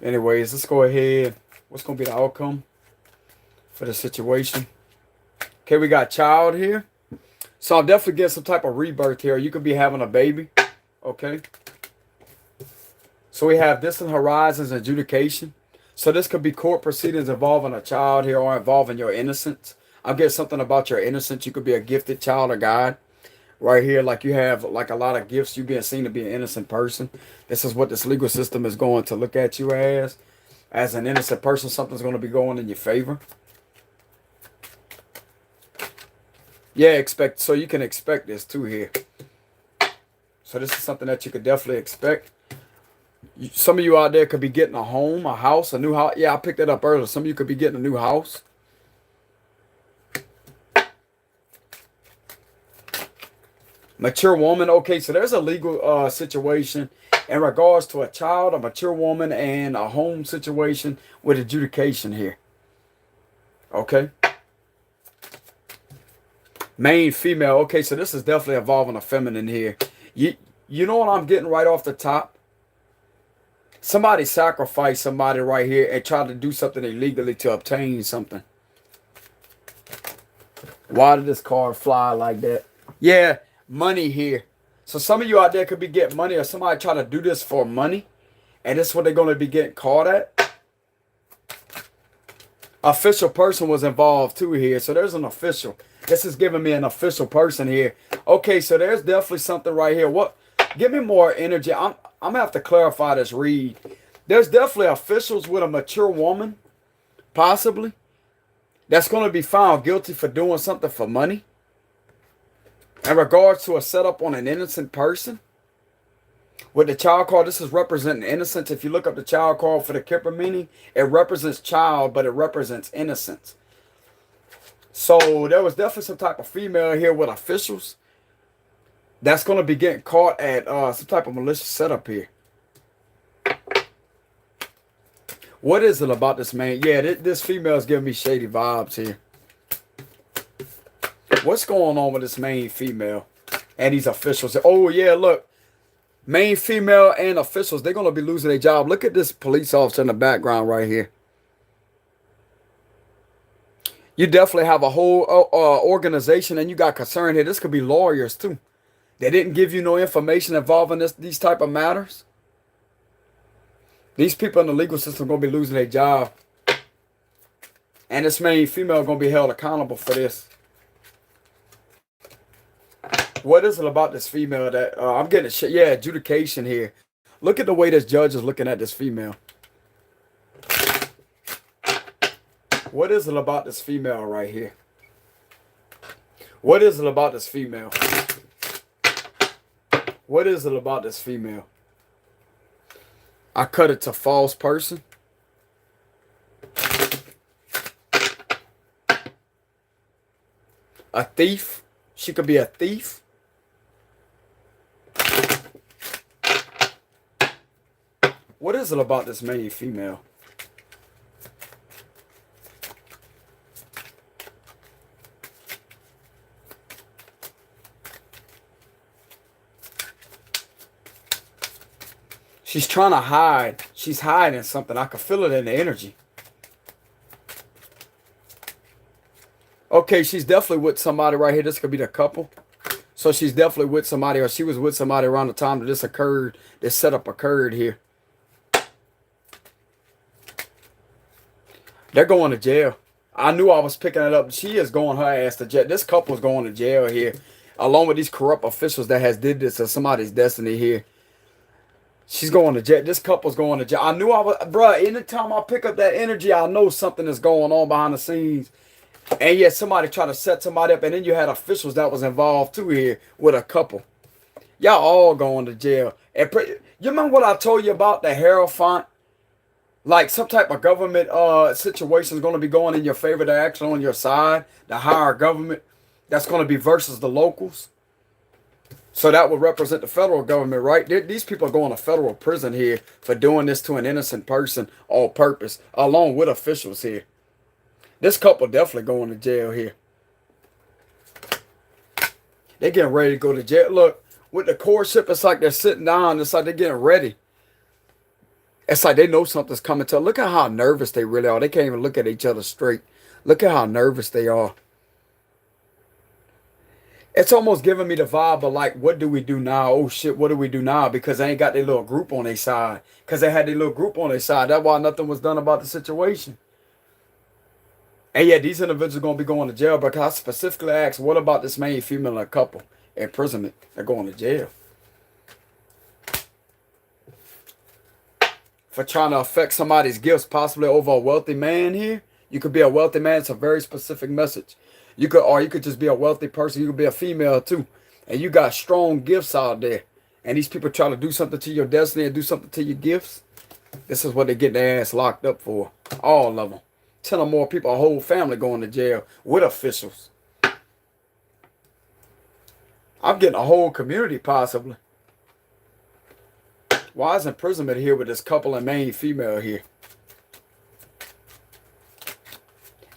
Anyways, let's go ahead. What's going to be the outcome for the situation? Okay, we got child here. So I'm definitely getting some type of rebirth here. You could be having a baby. Okay. So we have distant horizons, adjudication. So this could be court proceedings involving a child here or involving your innocence. I'm getting something about your innocence. You could be a gifted child of God. Right here, like you have like a lot of gifts. You being seen to be an innocent person. This is what this legal system is going to look at you as. As an innocent person, something's going to be going in your favor. Yeah, so you can expect this too here. So this is something that you could definitely expect. Some of you out there could be getting a home, a house, a new house. Yeah, I picked that up earlier. Some of you could be getting a new house. Mature woman. Okay, so there's a legal situation in regards to a child, a mature woman, and a home situation with adjudication here. Okay. Main female. Okay, so this is definitely involving a feminine here. You know what I'm getting right off the top? Somebody sacrificed somebody right here and tried to do something illegally to obtain something. Why did this card fly like that? Yeah, money here. So some of you out there could be getting money, or somebody try to do this for money, and this is what they're going to be getting caught at. Official person was involved too here, so there's an official. This is giving me an official person here. Okay, so there's definitely something right here. What? Give me more energy. I'm gonna have to clarify this read. There's definitely officials with a mature woman, possibly, that's going to be found guilty for doing something for money. In regards to a setup on an innocent person. With the child card, this is representing innocence. If you look up the child card for the Kipper meaning, it represents child, but it represents innocence. So there was definitely some type of female here with officials that's going to be getting caught at some type of malicious setup here. What is it about this man? Yeah, this female is giving me shady vibes here. What's going on with this main female and these officials? Oh, yeah, look. Main female and officials, they're going to be losing their job. Look at this police officer in the background right here. You definitely have a whole organization, and you got concern here. This could be lawyers, too. They didn't give you no information involving these type of matters. These people in the legal system are going to be losing their job. And this main female is going to be held accountable for this. What is it about this female that I'm getting? Yeah, adjudication here. Look at the way this judge is looking at this female. What is it about this female right here? What is it about this female? What is it about this female? I cut it to false person. A thief. She could be a thief. What is it about this main female? She's trying to hide. She's hiding something. I can feel it in the energy. Okay, she's definitely with somebody right here. This could be the couple. So she's definitely with somebody, or she was with somebody around the time that this occurred. This setup occurred here. They're going to jail. I knew I was picking it up. She is going her ass to jail. This couple is going to jail here, along with these corrupt officials that has did this to somebody's destiny here. She's going to jail. This couple's going to jail. I knew I was, bruh, anytime I pick up that energy, I know something is going on behind the scenes. And yet somebody tried to set somebody up, and then you had officials that was involved too here with a couple. Y'all all going to jail. And you remember what I told you about the Hierophant? Like some type of government situation is going to be going in your favor. They're actually on your side. The higher government that's going to be versus the locals. So that would represent the federal government, right? These people are going to federal prison here for doing this to an innocent person on purpose, along with officials here. This couple definitely going to jail here. They're getting ready to go to jail. Look, with the courtship, it's like they're sitting down. It's like they're getting ready. It's like they know something's coming to them. Look at how nervous they really are. They can't even look at each other straight. Look at how nervous they are. It's almost giving me the vibe of like, what do we do now? Oh shit, what do we do now? Because they ain't got their little group on their side. Because they had their little group on their side. That's why nothing was done about the situation. And yeah, these individuals are going to be going to jail because I specifically asked, what about this main female and a couple? Imprisonment. They're going to jail. For trying to affect somebody's gifts, possibly over a wealthy man here. You could be a wealthy man. It's a very specific message. You could just be a wealthy person. You could be a female too. And you got strong gifts out there. And these people try to do something to your destiny and do something to your gifts. This is what they get their ass locked up for. All of them. 10 or more people, a whole family going to jail with officials. I'm getting a whole community possibly. Why is imprisonment here with this couple and main female here?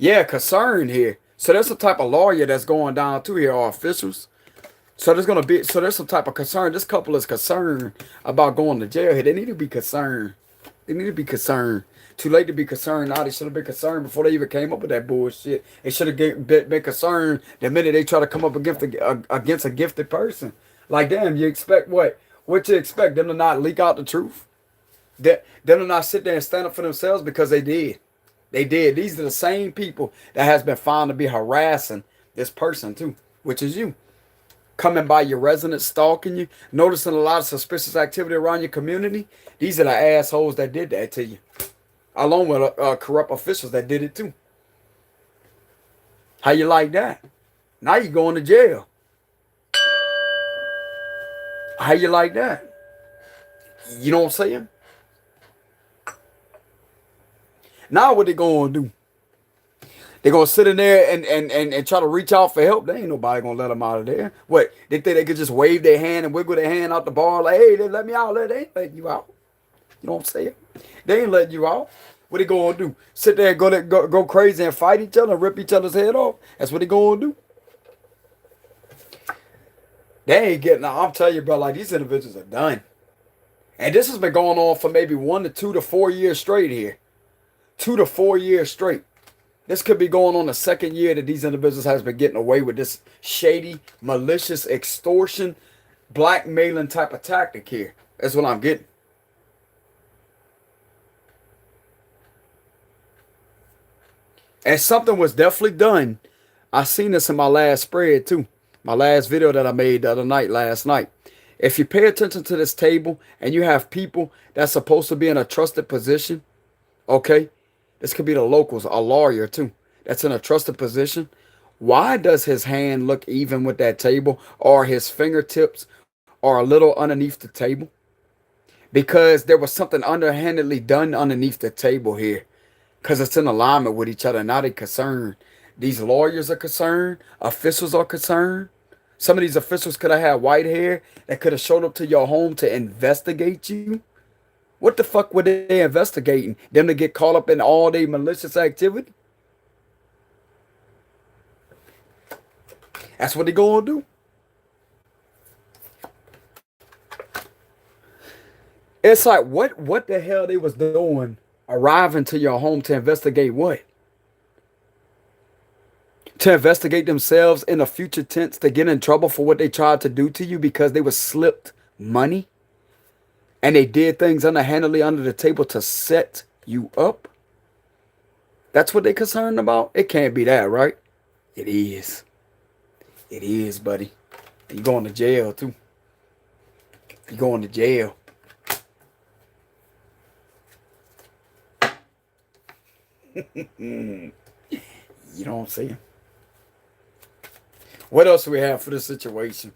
Yeah, concern here. So there's some type of lawyer that's going down too here, or officials. So there's some type of concern. This couple is concerned about going to jail here. They need to be concerned. They need to be concerned. Too late to be concerned now. They should have been concerned before they even came up with that bullshit. They should have been concerned the minute they try to come up against a gifted person. Like, damn, you expect what? What you expect? Them to not leak out the truth? Them to not sit there and stand up for themselves? Because they did. They did. These are the same people that has been found to be harassing this person too, which is you. Coming by your residence, stalking you, noticing a lot of suspicious activity around your community. These are the assholes that did that to you, along with corrupt officials that did it too. How you like that? Now you're going to jail. How you like that? You know what I'm saying? Now what they going to do? They're going to sit in there and try to reach out for help. They ain't nobody going to let them out of there. What? They think they could just wave their hand and wiggle their hand out the bar like, hey, they let me out. They ain't letting you out. You know what I'm saying? They ain't letting you out. What they going to do? Sit there and go crazy and fight each other and rip each other's head off? That's what they going to do. They ain't getting out. I'm telling you, bro, like these individuals are done. And this has been going on for maybe 1 to 2 to 4 years straight here. 2 to 4 years straight. This could be going on the second year that these individuals has been getting away with this shady, malicious, extortion, blackmailing type of tactic here. That's what I'm getting. And something was definitely done. I seen this in my last spread too. My last video that I made the other night, last night. If you pay attention to this table and you have people that's supposed to be in a trusted position, okay? This could be the locals, a lawyer too, that's in a trusted position. Why does his hand look even with that table, or his fingertips are a little underneath the table? Because there was something underhandedly done underneath the table here. Because it's in alignment with each other. Now they're concerned. These lawyers are concerned. Officials are concerned. Some of these officials could have had white hair that could have showed up to your home to investigate you. What the fuck were they investigating? Them to get caught up in all their malicious activity? That's what they gonna do. It's like, what the hell they was doing arriving to your home to investigate what? To investigate themselves in a future tense to get in trouble for what they tried to do to you because they was slipped money? And they did things underhandedly under the table to set you up? That's what they're concerned about? It can't be that, right? It is. It is, buddy. You're going to jail, too. You're going to jail. You know what I'm saying? What else do we have for this situation?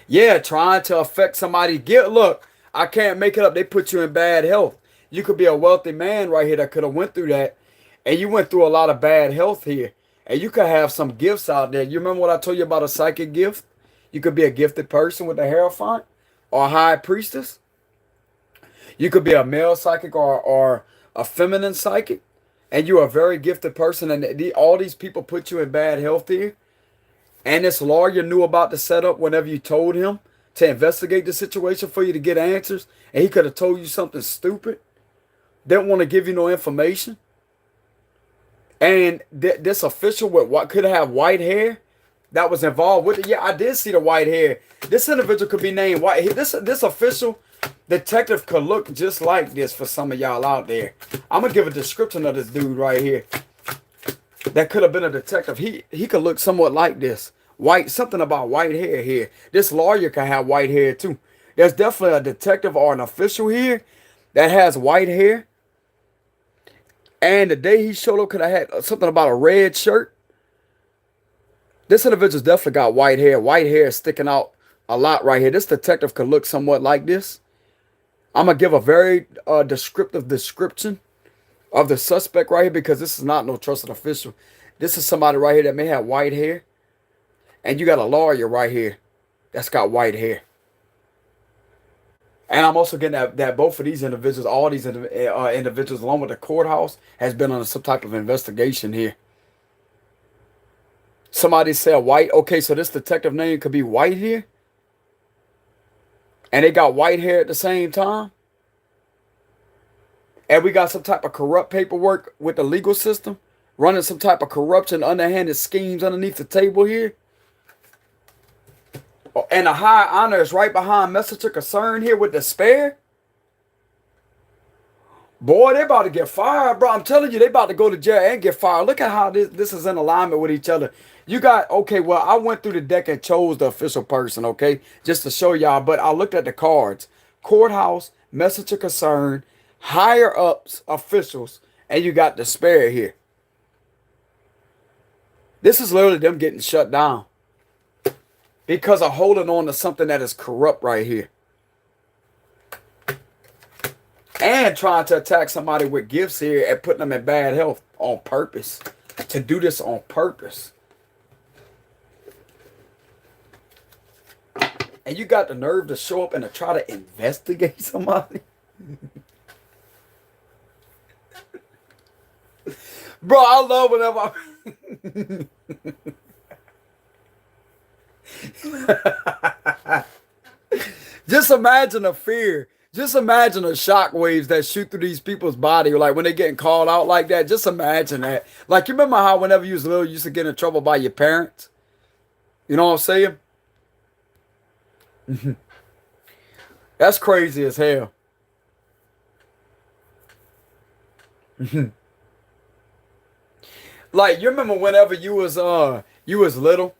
Yeah, trying to affect somebody. Look, I can't make it up. They put you in bad health. You could be a wealthy man right here that could have went through that. And you went through a lot of bad health here. And you could have some gifts out there. You remember what I told you about a psychic gift? You could be a gifted person with a Hierophant or a high priestess. You could be a male psychic or a feminine psychic. And you're a very gifted person. And all these people put you in bad health here. And this lawyer knew about the setup whenever you told him to investigate the situation for you to get answers. And he could have told you something stupid. Didn't want to give you no information. And this official with what could have white hair that was involved with it. Yeah, I did see the white hair. This individual could be named White. This official detective could look just like this for some of y'all out there. I'm going to give a description of this dude right here. That could have been a detective. He could look somewhat like this. White, something about white hair here. This lawyer can have white hair too. There's definitely a detective or an official here that has white hair. And the day he showed up could have had something about a red shirt. This individual's definitely got white hair. White hair is sticking out a lot right here. This detective could look somewhat like this. I'm going to give a very descriptive description of the suspect right here because this is not no trusted official. This is somebody right here that may have white hair. And you got a lawyer right here that's got white hair. And I'm also getting that both of these individuals, all these individuals, along with the courthouse, has been under some type of investigation here. Somebody said White. Okay, so this detective name could be White here. And they got white hair at the same time. And we got some type of corrupt paperwork with the legal system. Running some type of corruption, underhanded schemes underneath the table here. Oh, and a high honor is right behind message of concern here with despair. Boy, they about to get fired, bro. I'm telling you, they about to go to jail and get fired. Look at how this is in alignment with each other. You got, okay, well, I went through the deck and chose the official person, okay, just to show y'all. But I looked at the cards. Courthouse, message of concern, higher ups, officials, and you got despair here. This is literally them getting shut down because of holding on to something that is corrupt right here. And trying to attack somebody with gifts here and putting them in bad health on purpose. To do this on purpose. And you got the nerve to show up and to try to investigate somebody? Bro, I love whenever Just imagine the fear. Just imagine the shock waves that shoot through these people's body, like when they're getting called out like that. Just imagine that. Like, you remember how whenever you was little, you used to get in trouble by your parents? You know what I'm saying? That's crazy as hell. Like, you remember whenever you was little,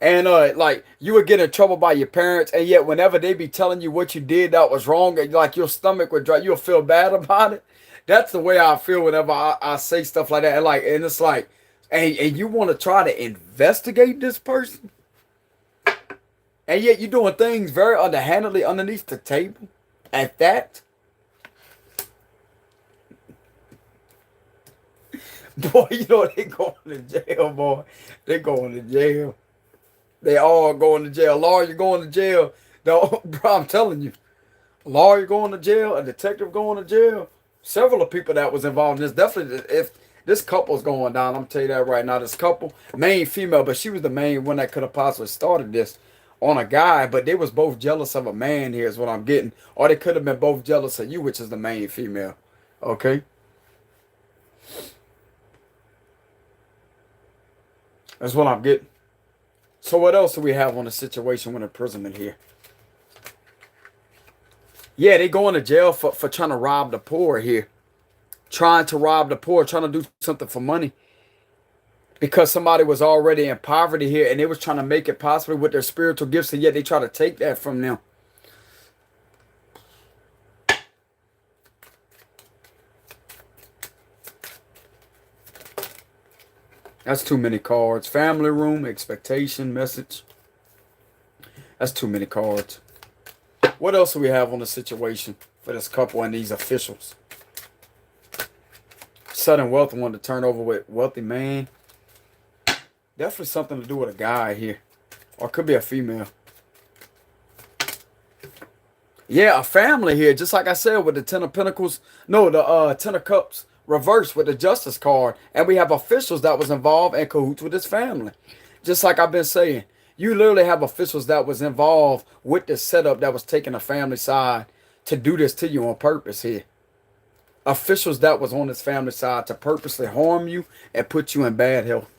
and like you would get in trouble by your parents, and yet whenever they be telling you what you did that was wrong, and like your stomach would drop, you'll feel bad about it. That's the way I feel whenever I say stuff like that. And it's like, and you want to try to investigate this person, and yet you're doing things very underhandedly underneath the table. At that, boy, you know they going to jail, boy. They going to jail. They all going to jail. Lawyer going to jail. No, bro, I'm telling you. A lawyer going to jail. A detective going to jail. Several of people that was involved in this. Definitely, if this couple's going down, I'm going to tell you that right now. This couple, main female, but she was the main one that could have possibly started this on a guy. But they was both jealous of a man here is what I'm getting. Or they could have been both jealous of you, which is the main female. Okay? That's what I'm getting. So what else do we have on the situation with imprisonment here? Yeah, they going to jail for trying to rob the poor here. Trying to rob the poor, trying to do something for money. Because somebody was already in poverty here and they was trying to make it possible with their spiritual gifts, and yet they try to take that from them. That's too many cards. Family room, expectation, message. That's too many cards. What else do we have on the situation for this couple and these officials? Sudden wealth wanted to turn over with wealthy man. Definitely something to do with a guy here. Or it could be a female. Yeah, a family here. Just like I said with the Ten of Pentacles. No, the Ten of Cups. Reversed with the Justice card, and we have officials that was involved in cahoots with his family. Just like I've been saying, you literally have officials that was involved with the setup that was taking the family side to do this to you on purpose here. Officials that was on this family side to purposely harm you and put you in bad health.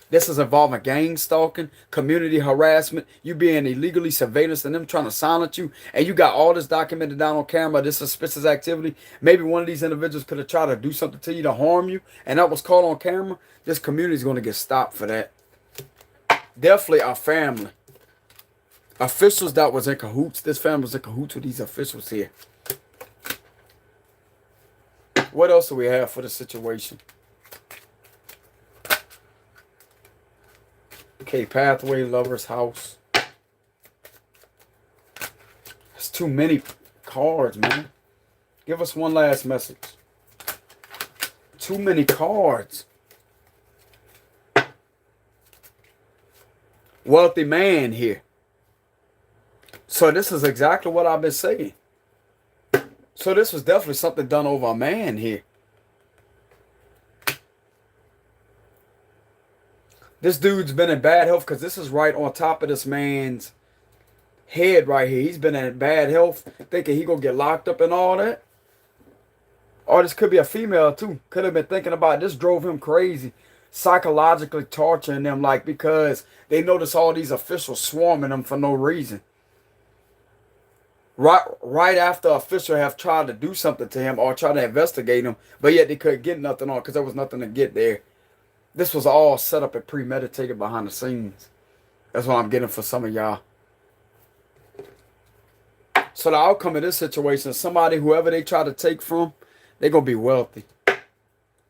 This is involving gang stalking, community harassment, you being illegally surveillance and them trying to silence you. And you got all this documented down on camera, this suspicious activity. Maybe one of these individuals could have tried to do something to you to harm you, and that was caught on camera. This community is going to get stopped for that. Definitely our family. Officials that was in cahoots. This family was in cahoots with these officials here. What else do we have for the situation? Okay, pathway, lover's house. There's too many cards, man. Give us one last message. Too many cards. Wealthy man here. So this is exactly what I've been saying. So this was definitely something done over a man here. This dude's been in bad health because this is right on top of this man's head right here. He's been in bad health, thinking he gonna get locked up and all that. Or this could be a female too. Could have been thinking about it. This drove him crazy. Psychologically torturing them, like, because they notice all these officials swarming them for no reason. Right after officials have tried to do something to him or try to investigate him, but yet they couldn't get nothing on because there was nothing to get there. This was all set up and premeditated behind the scenes. That's what I'm getting for some of y'all. So the outcome of this situation is somebody, whoever they try to take from, they're going to be wealthy.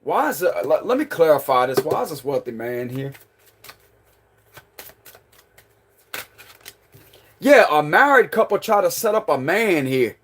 Why is it? Let me clarify this. Why is this wealthy man here? Yeah, a married couple try to set up a man here.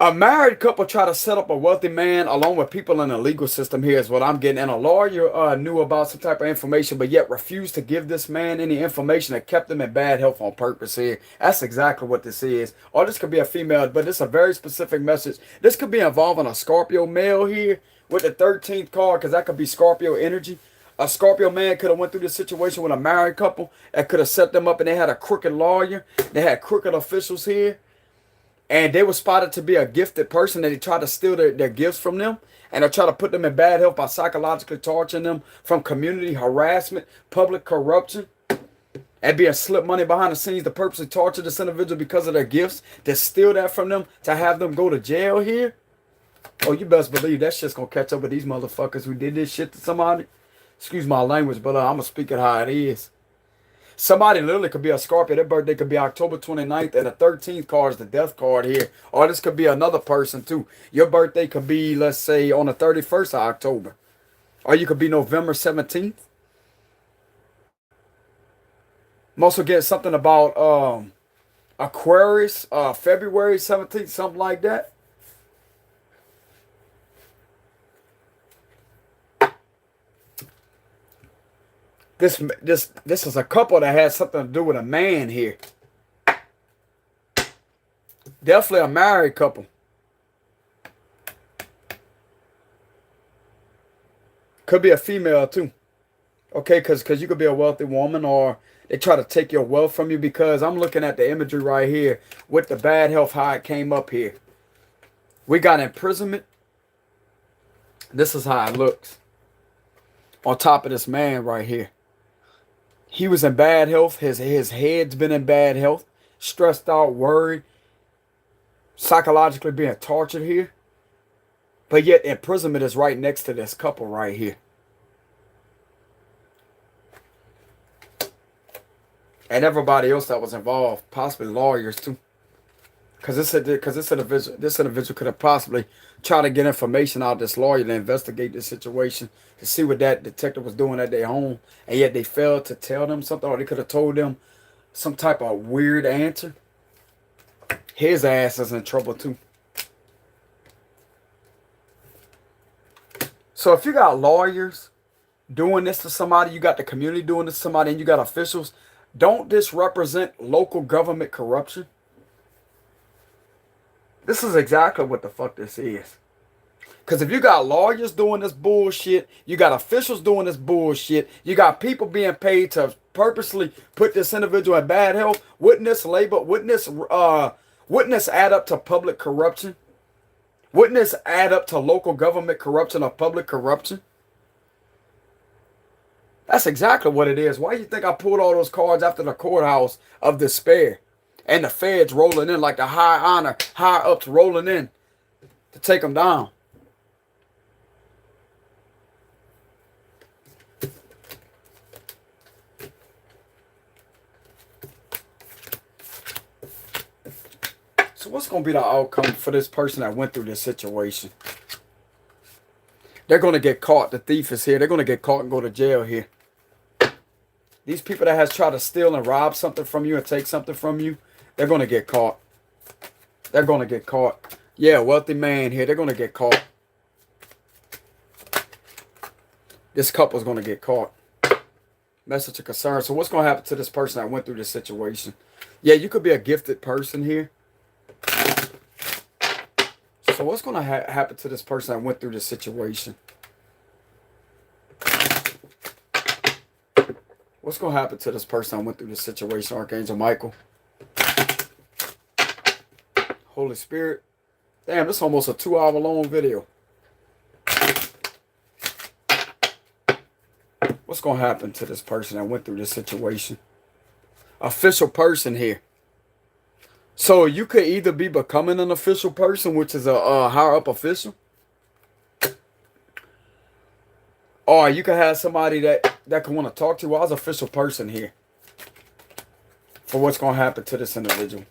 A married couple try to set up a wealthy man along with people in the legal system here is what I'm getting. And a lawyer knew about some type of information, but yet refused to give this man any information that kept him in bad health on purpose here. That's exactly what this is. Or this could be a female, but it's a very specific message. This could be involving a Scorpio male here with the 13th card, because that could be Scorpio energy. A Scorpio man could have went through this situation with a married couple that could have set them up, and they had a crooked lawyer. They had crooked officials here. And they were spotted to be a gifted person, that they tried to steal their gifts from them. And they try to put them in bad health by psychologically torturing them from community harassment, public corruption, and being slipped money behind the scenes to purposely torture this individual because of their gifts, to steal that from them, to have them go to jail here. Oh, you best believe that shit's going to catch up with these motherfuckers who did this shit to somebody. Excuse my language, but I'm going to speak it how it is. Somebody literally could be a Scorpio. Their birthday could be October 29th, and the 13th card is the death card here. Or this could be another person too. Your birthday could be, let's say, on the 31st of October. Or you could be November 17th. I'm also getting something about Aquarius, February 17th, something like that. This is a couple that has something to do with a man here. Definitely a married couple. Could be a female too. Okay, because you could be a wealthy woman, or they try to take your wealth from you, because I'm looking at the imagery right here with the bad health, how it came up here. We got imprisonment. This is how it looks. On top of this man right here. He was in bad health. His head's been in bad health. Stressed out, worried. Psychologically being tortured here. But yet imprisonment is right next to this couple right here. And everybody else that was involved. Possibly lawyers too. Because this individual could have possibly tried to get information out of this lawyer to investigate this situation, to see what that detective was doing at their home, and yet they failed to tell them something, or they could have told them some type of weird answer. His ass is in trouble too. So if you got lawyers doing this to somebody, you got the community doing this to somebody, and you got officials, don't this represent local government corruption? This is exactly what the fuck this is. Because if you got lawyers doing this bullshit, you got officials doing this bullshit, you got people being paid to purposely put this individual in bad health, wouldn't this add up to public corruption? Wouldn't this add up to local government corruption or public corruption? That's exactly what it is. Why do you think I pulled all those cards after the courthouse of despair? And the feds rolling in, like the high ups rolling in to take them down. So what's going to be the outcome for this person that went through this situation? They're going to get caught. The thief is here. They're going to get caught and go to jail here. These people that has tried to steal and rob something from you and take something from you, they're going to get caught. They're going to get caught. Yeah, wealthy man here. They're going to get caught. This couple's going to get caught. Message of concern. So what's going to happen to this person that went through this situation? Yeah, you could be a gifted person here. So what's going to happen to this person that went through this situation? What's going to happen to this person that went through this situation, Archangel Michael? Holy Spirit. Damn, this is almost a 2-hour long video. What's going to happen to this person that went through this situation? Official person here. So you could either be becoming an official person, which is a higher up official. Or you could have somebody that can want to talk to you. I was an official person here. For what's going to happen to this individual.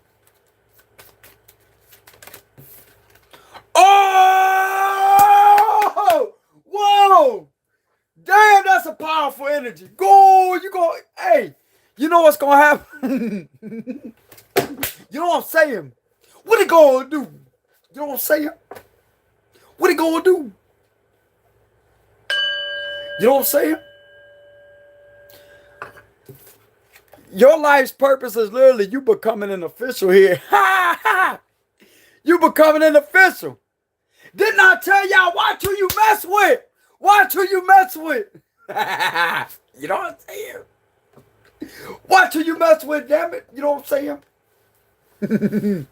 Oh! Whoa! Damn, that's a powerful energy. Go, you go. Hey, you know what's going to happen? You know what I'm saying? What it going to do? You know what I'm saying? What it going to do? You know what I'm saying? Your life's purpose is literally you becoming an official here. Ha ha! You becoming an official. Didn't I tell y'all watch who you mess with? Watch who you mess with. You know what I'm saying? Watch who you mess with, damn it. You know what I'm saying?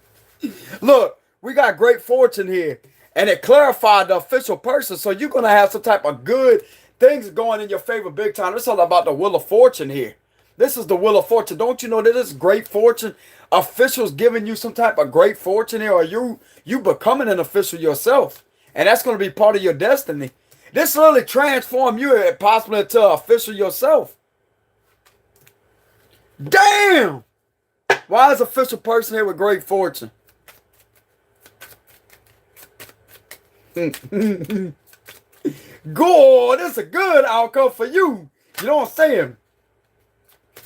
Look, we got great fortune here. And it clarified the official person. So you're going to have some type of good things going in your favor big time. It's all about the wheel of fortune here. This is the wheel of fortune. Don't you know that this is great fortune? Officials giving you some type of great fortune here. Or you becoming an official yourself. And that's going to be part of your destiny. This literally transform you possibly into an official yourself. Damn! Why is official person here with great fortune? Good, this is a good outcome for you. You know what I'm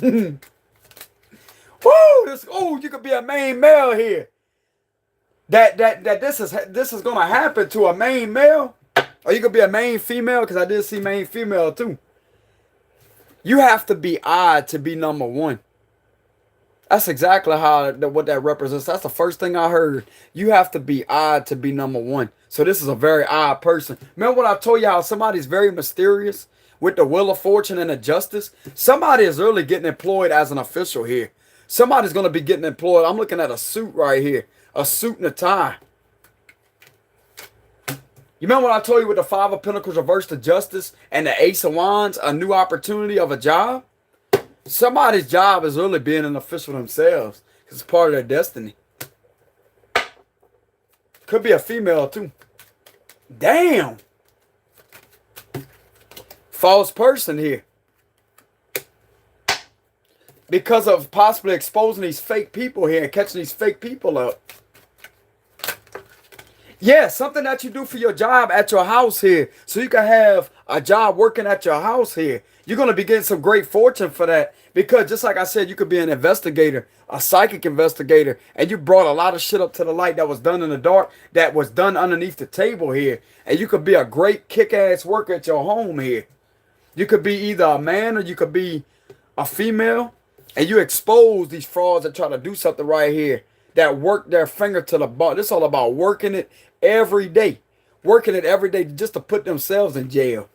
saying? Woo! You could be a main male here. That this is gonna happen to a main male, or you could be a main female, because I did see main female too. You have to be odd to be number one. That's exactly what that represents. That's the first thing I heard. You have to be odd to be number one. So this is a very odd person. Remember what I told y'all? Somebody's very mysterious with the wheel of fortune and the justice. Somebody is really getting employed as an official here. Somebody's going to be getting employed. I'm looking at a suit right here. A suit and a tie. You remember what I told you with the Five of Pentacles reversed to justice and the Ace of Wands? A new opportunity of a job? Somebody's job is really being an official themselves. Because it's part of their destiny. Could be a female too. Damn. False person here. Because of possibly exposing these fake people here and catching these fake people up. Yeah, something that you do for your job at your house here. So you can have a job working at your house here. You're going to be getting some great fortune for that. Because just like I said, you could be an investigator, a psychic investigator, and you brought a lot of shit up to the light that was done in the dark, that was done underneath the table here. And you could be a great kick-ass worker at your home here. You could be either a man or you could be a female. And you expose these frauds that try to do something right here, that work their finger to the bone. This is all about working it every day. Working it every day just to put themselves in jail.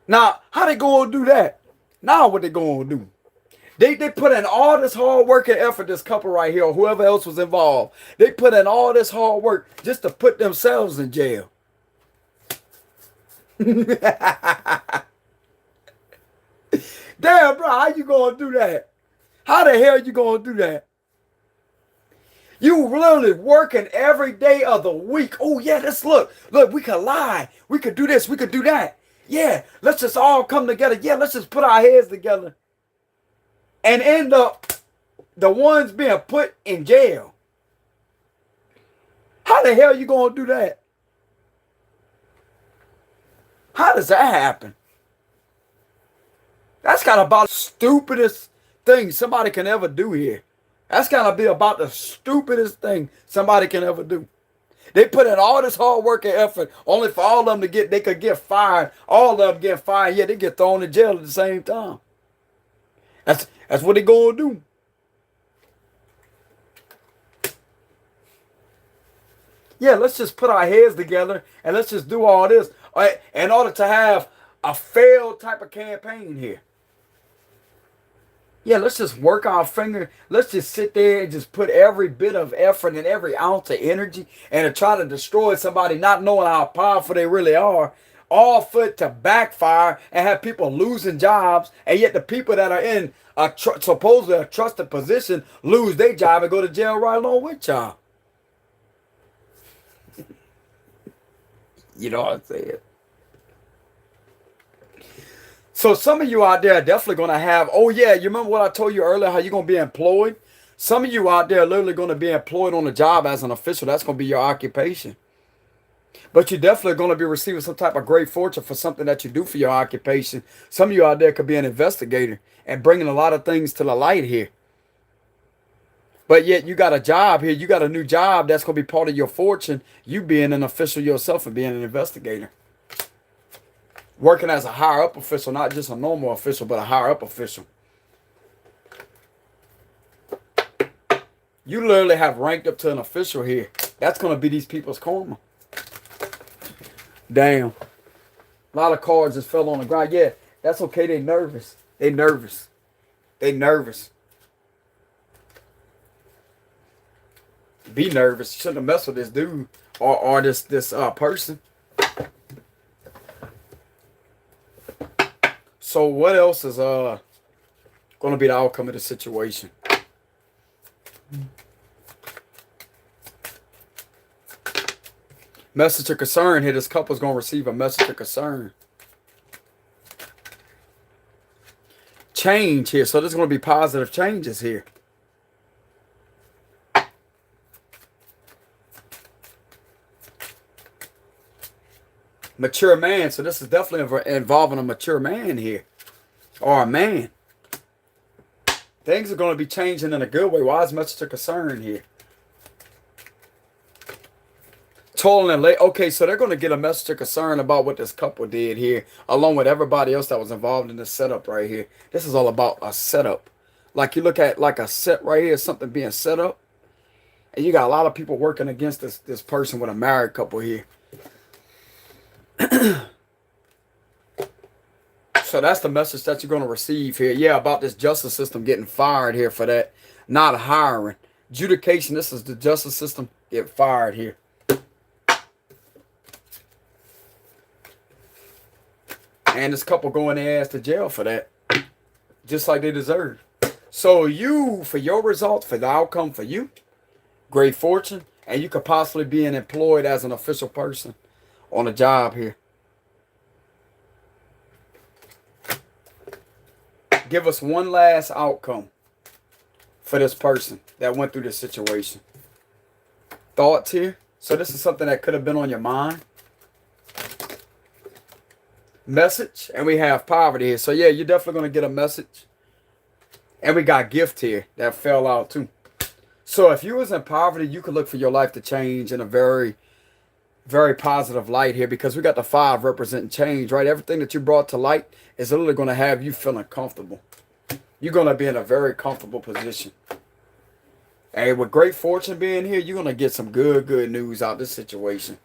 Now, how they going to do that? Now what they going to do? They put in all this hard work and effort, this couple right here, or whoever else was involved. They put in all this hard work just to put themselves in jail. Damn, bro, how you going to do that? How the hell you going to do that? You literally working every day of the week. Oh, yeah, look, we could lie. We could do this. We could do that. Yeah, let's just all come together. Yeah, let's just put our heads together. And end up the ones being put in jail. How the hell you going to do that? How does that happen? That's got to be about the stupidest thing somebody can ever do here. That's got to be about the stupidest thing somebody can ever do. They put in all this hard work and effort only for all of them to they could get fired. All of them get fired, yeah, they get thrown in jail at the same time. That's what they gonna do. Yeah, let's just put our heads together and let's just do all this in order to have a failed type of campaign here. Yeah, let's just work our finger. Let's just sit there and just put every bit of effort and every ounce of energy and to try to destroy somebody, not knowing how powerful they really are, all for it to backfire and have people losing jobs, and yet the people that are in supposedly a trusted position lose their job and go to jail right along with y'all. You know what I'm saying? So some of you out there are definitely going to have, oh yeah, you remember what I told you earlier, how you're going to be employed? Some of you out there are literally going to be employed on the job as an official. That's going to be your occupation. But you're definitely going to be receiving some type of great fortune for something that you do for your occupation. Some of you out there could be an investigator and bringing a lot of things to the light here. But yet you got a job here. You got a new job that's going to be part of your fortune. You being an official yourself and being an investigator. Working as a higher up official, not just a normal official, but a higher up official. You literally have ranked up to an official here. That's going to be these people's karma. Damn. A lot of cards just fell on the ground. Yeah, that's okay. They nervous. They nervous. They nervous. Be nervous. You shouldn't have messed with this dude or this person. So what else is going to be the outcome of the situation? Message of concern here. This couple's going to receive a message of concern. Change here. So there's going to be positive changes here. Mature man. So this is definitely involving a mature man here. Or a man. Things are going to be changing in a good way. Why is message of concern here? Toiling and late. Okay, so they're going to get a message of concern about what this couple did here, along with everybody else that was involved in this setup right here. This is all about a setup. Like you look at like a set right here, something being set up, and you got a lot of people working against this person with a married couple here. So that's the message that you're going to receive here. Yeah, about this justice system getting fired here for that, not hiring. Adjudication, this is the justice system get fired here. And this couple going their ass to jail for that. Just like they deserve. So you, for your results, for the outcome for you, great fortune. And you could possibly be employed as an official person on a job here. Give us one last outcome for this person that went through this situation. Thoughts here. So this is something that could have been on your mind. Message, and we have poverty here. So yeah, you're definitely going to get a message. And we got gift here that fell out too. So if you was in poverty, you could look for your life to change in a very, very positive light here, because we got the 5 representing change, right? Everything that you brought to light is literally going to have you feeling comfortable. You're going to be in a very comfortable position. And with great fortune being here, you're going to get some good news out of this situation.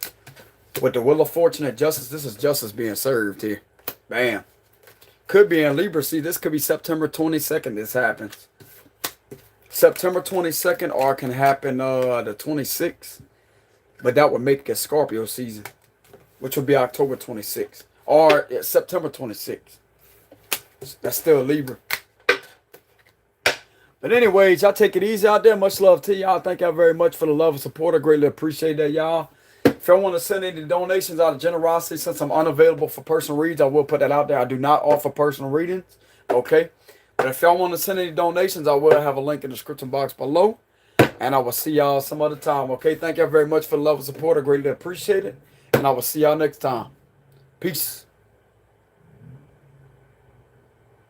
With the Wheel of Fortune and Justice, this is justice being served here. Bam. Could be in Libra. See, this could be September 22nd this happens. September 22nd, or it can happen the 26th. But that would make it Scorpio season, which would be October 26th. Or September 26th. That's still Libra. But anyways, y'all take it easy out there. Much love to y'all. Thank y'all very much for the love and support. I greatly appreciate that, y'all. If y'all want to send any donations out of generosity, since I'm unavailable for personal reads, I will put that out there. I do not offer personal readings. Okay? But if y'all want to send any donations, I will have a link in the description box below. And I will see y'all some other time. Okay? Thank y'all very much for the love and support. I greatly appreciate it. And I will see y'all next time. Peace.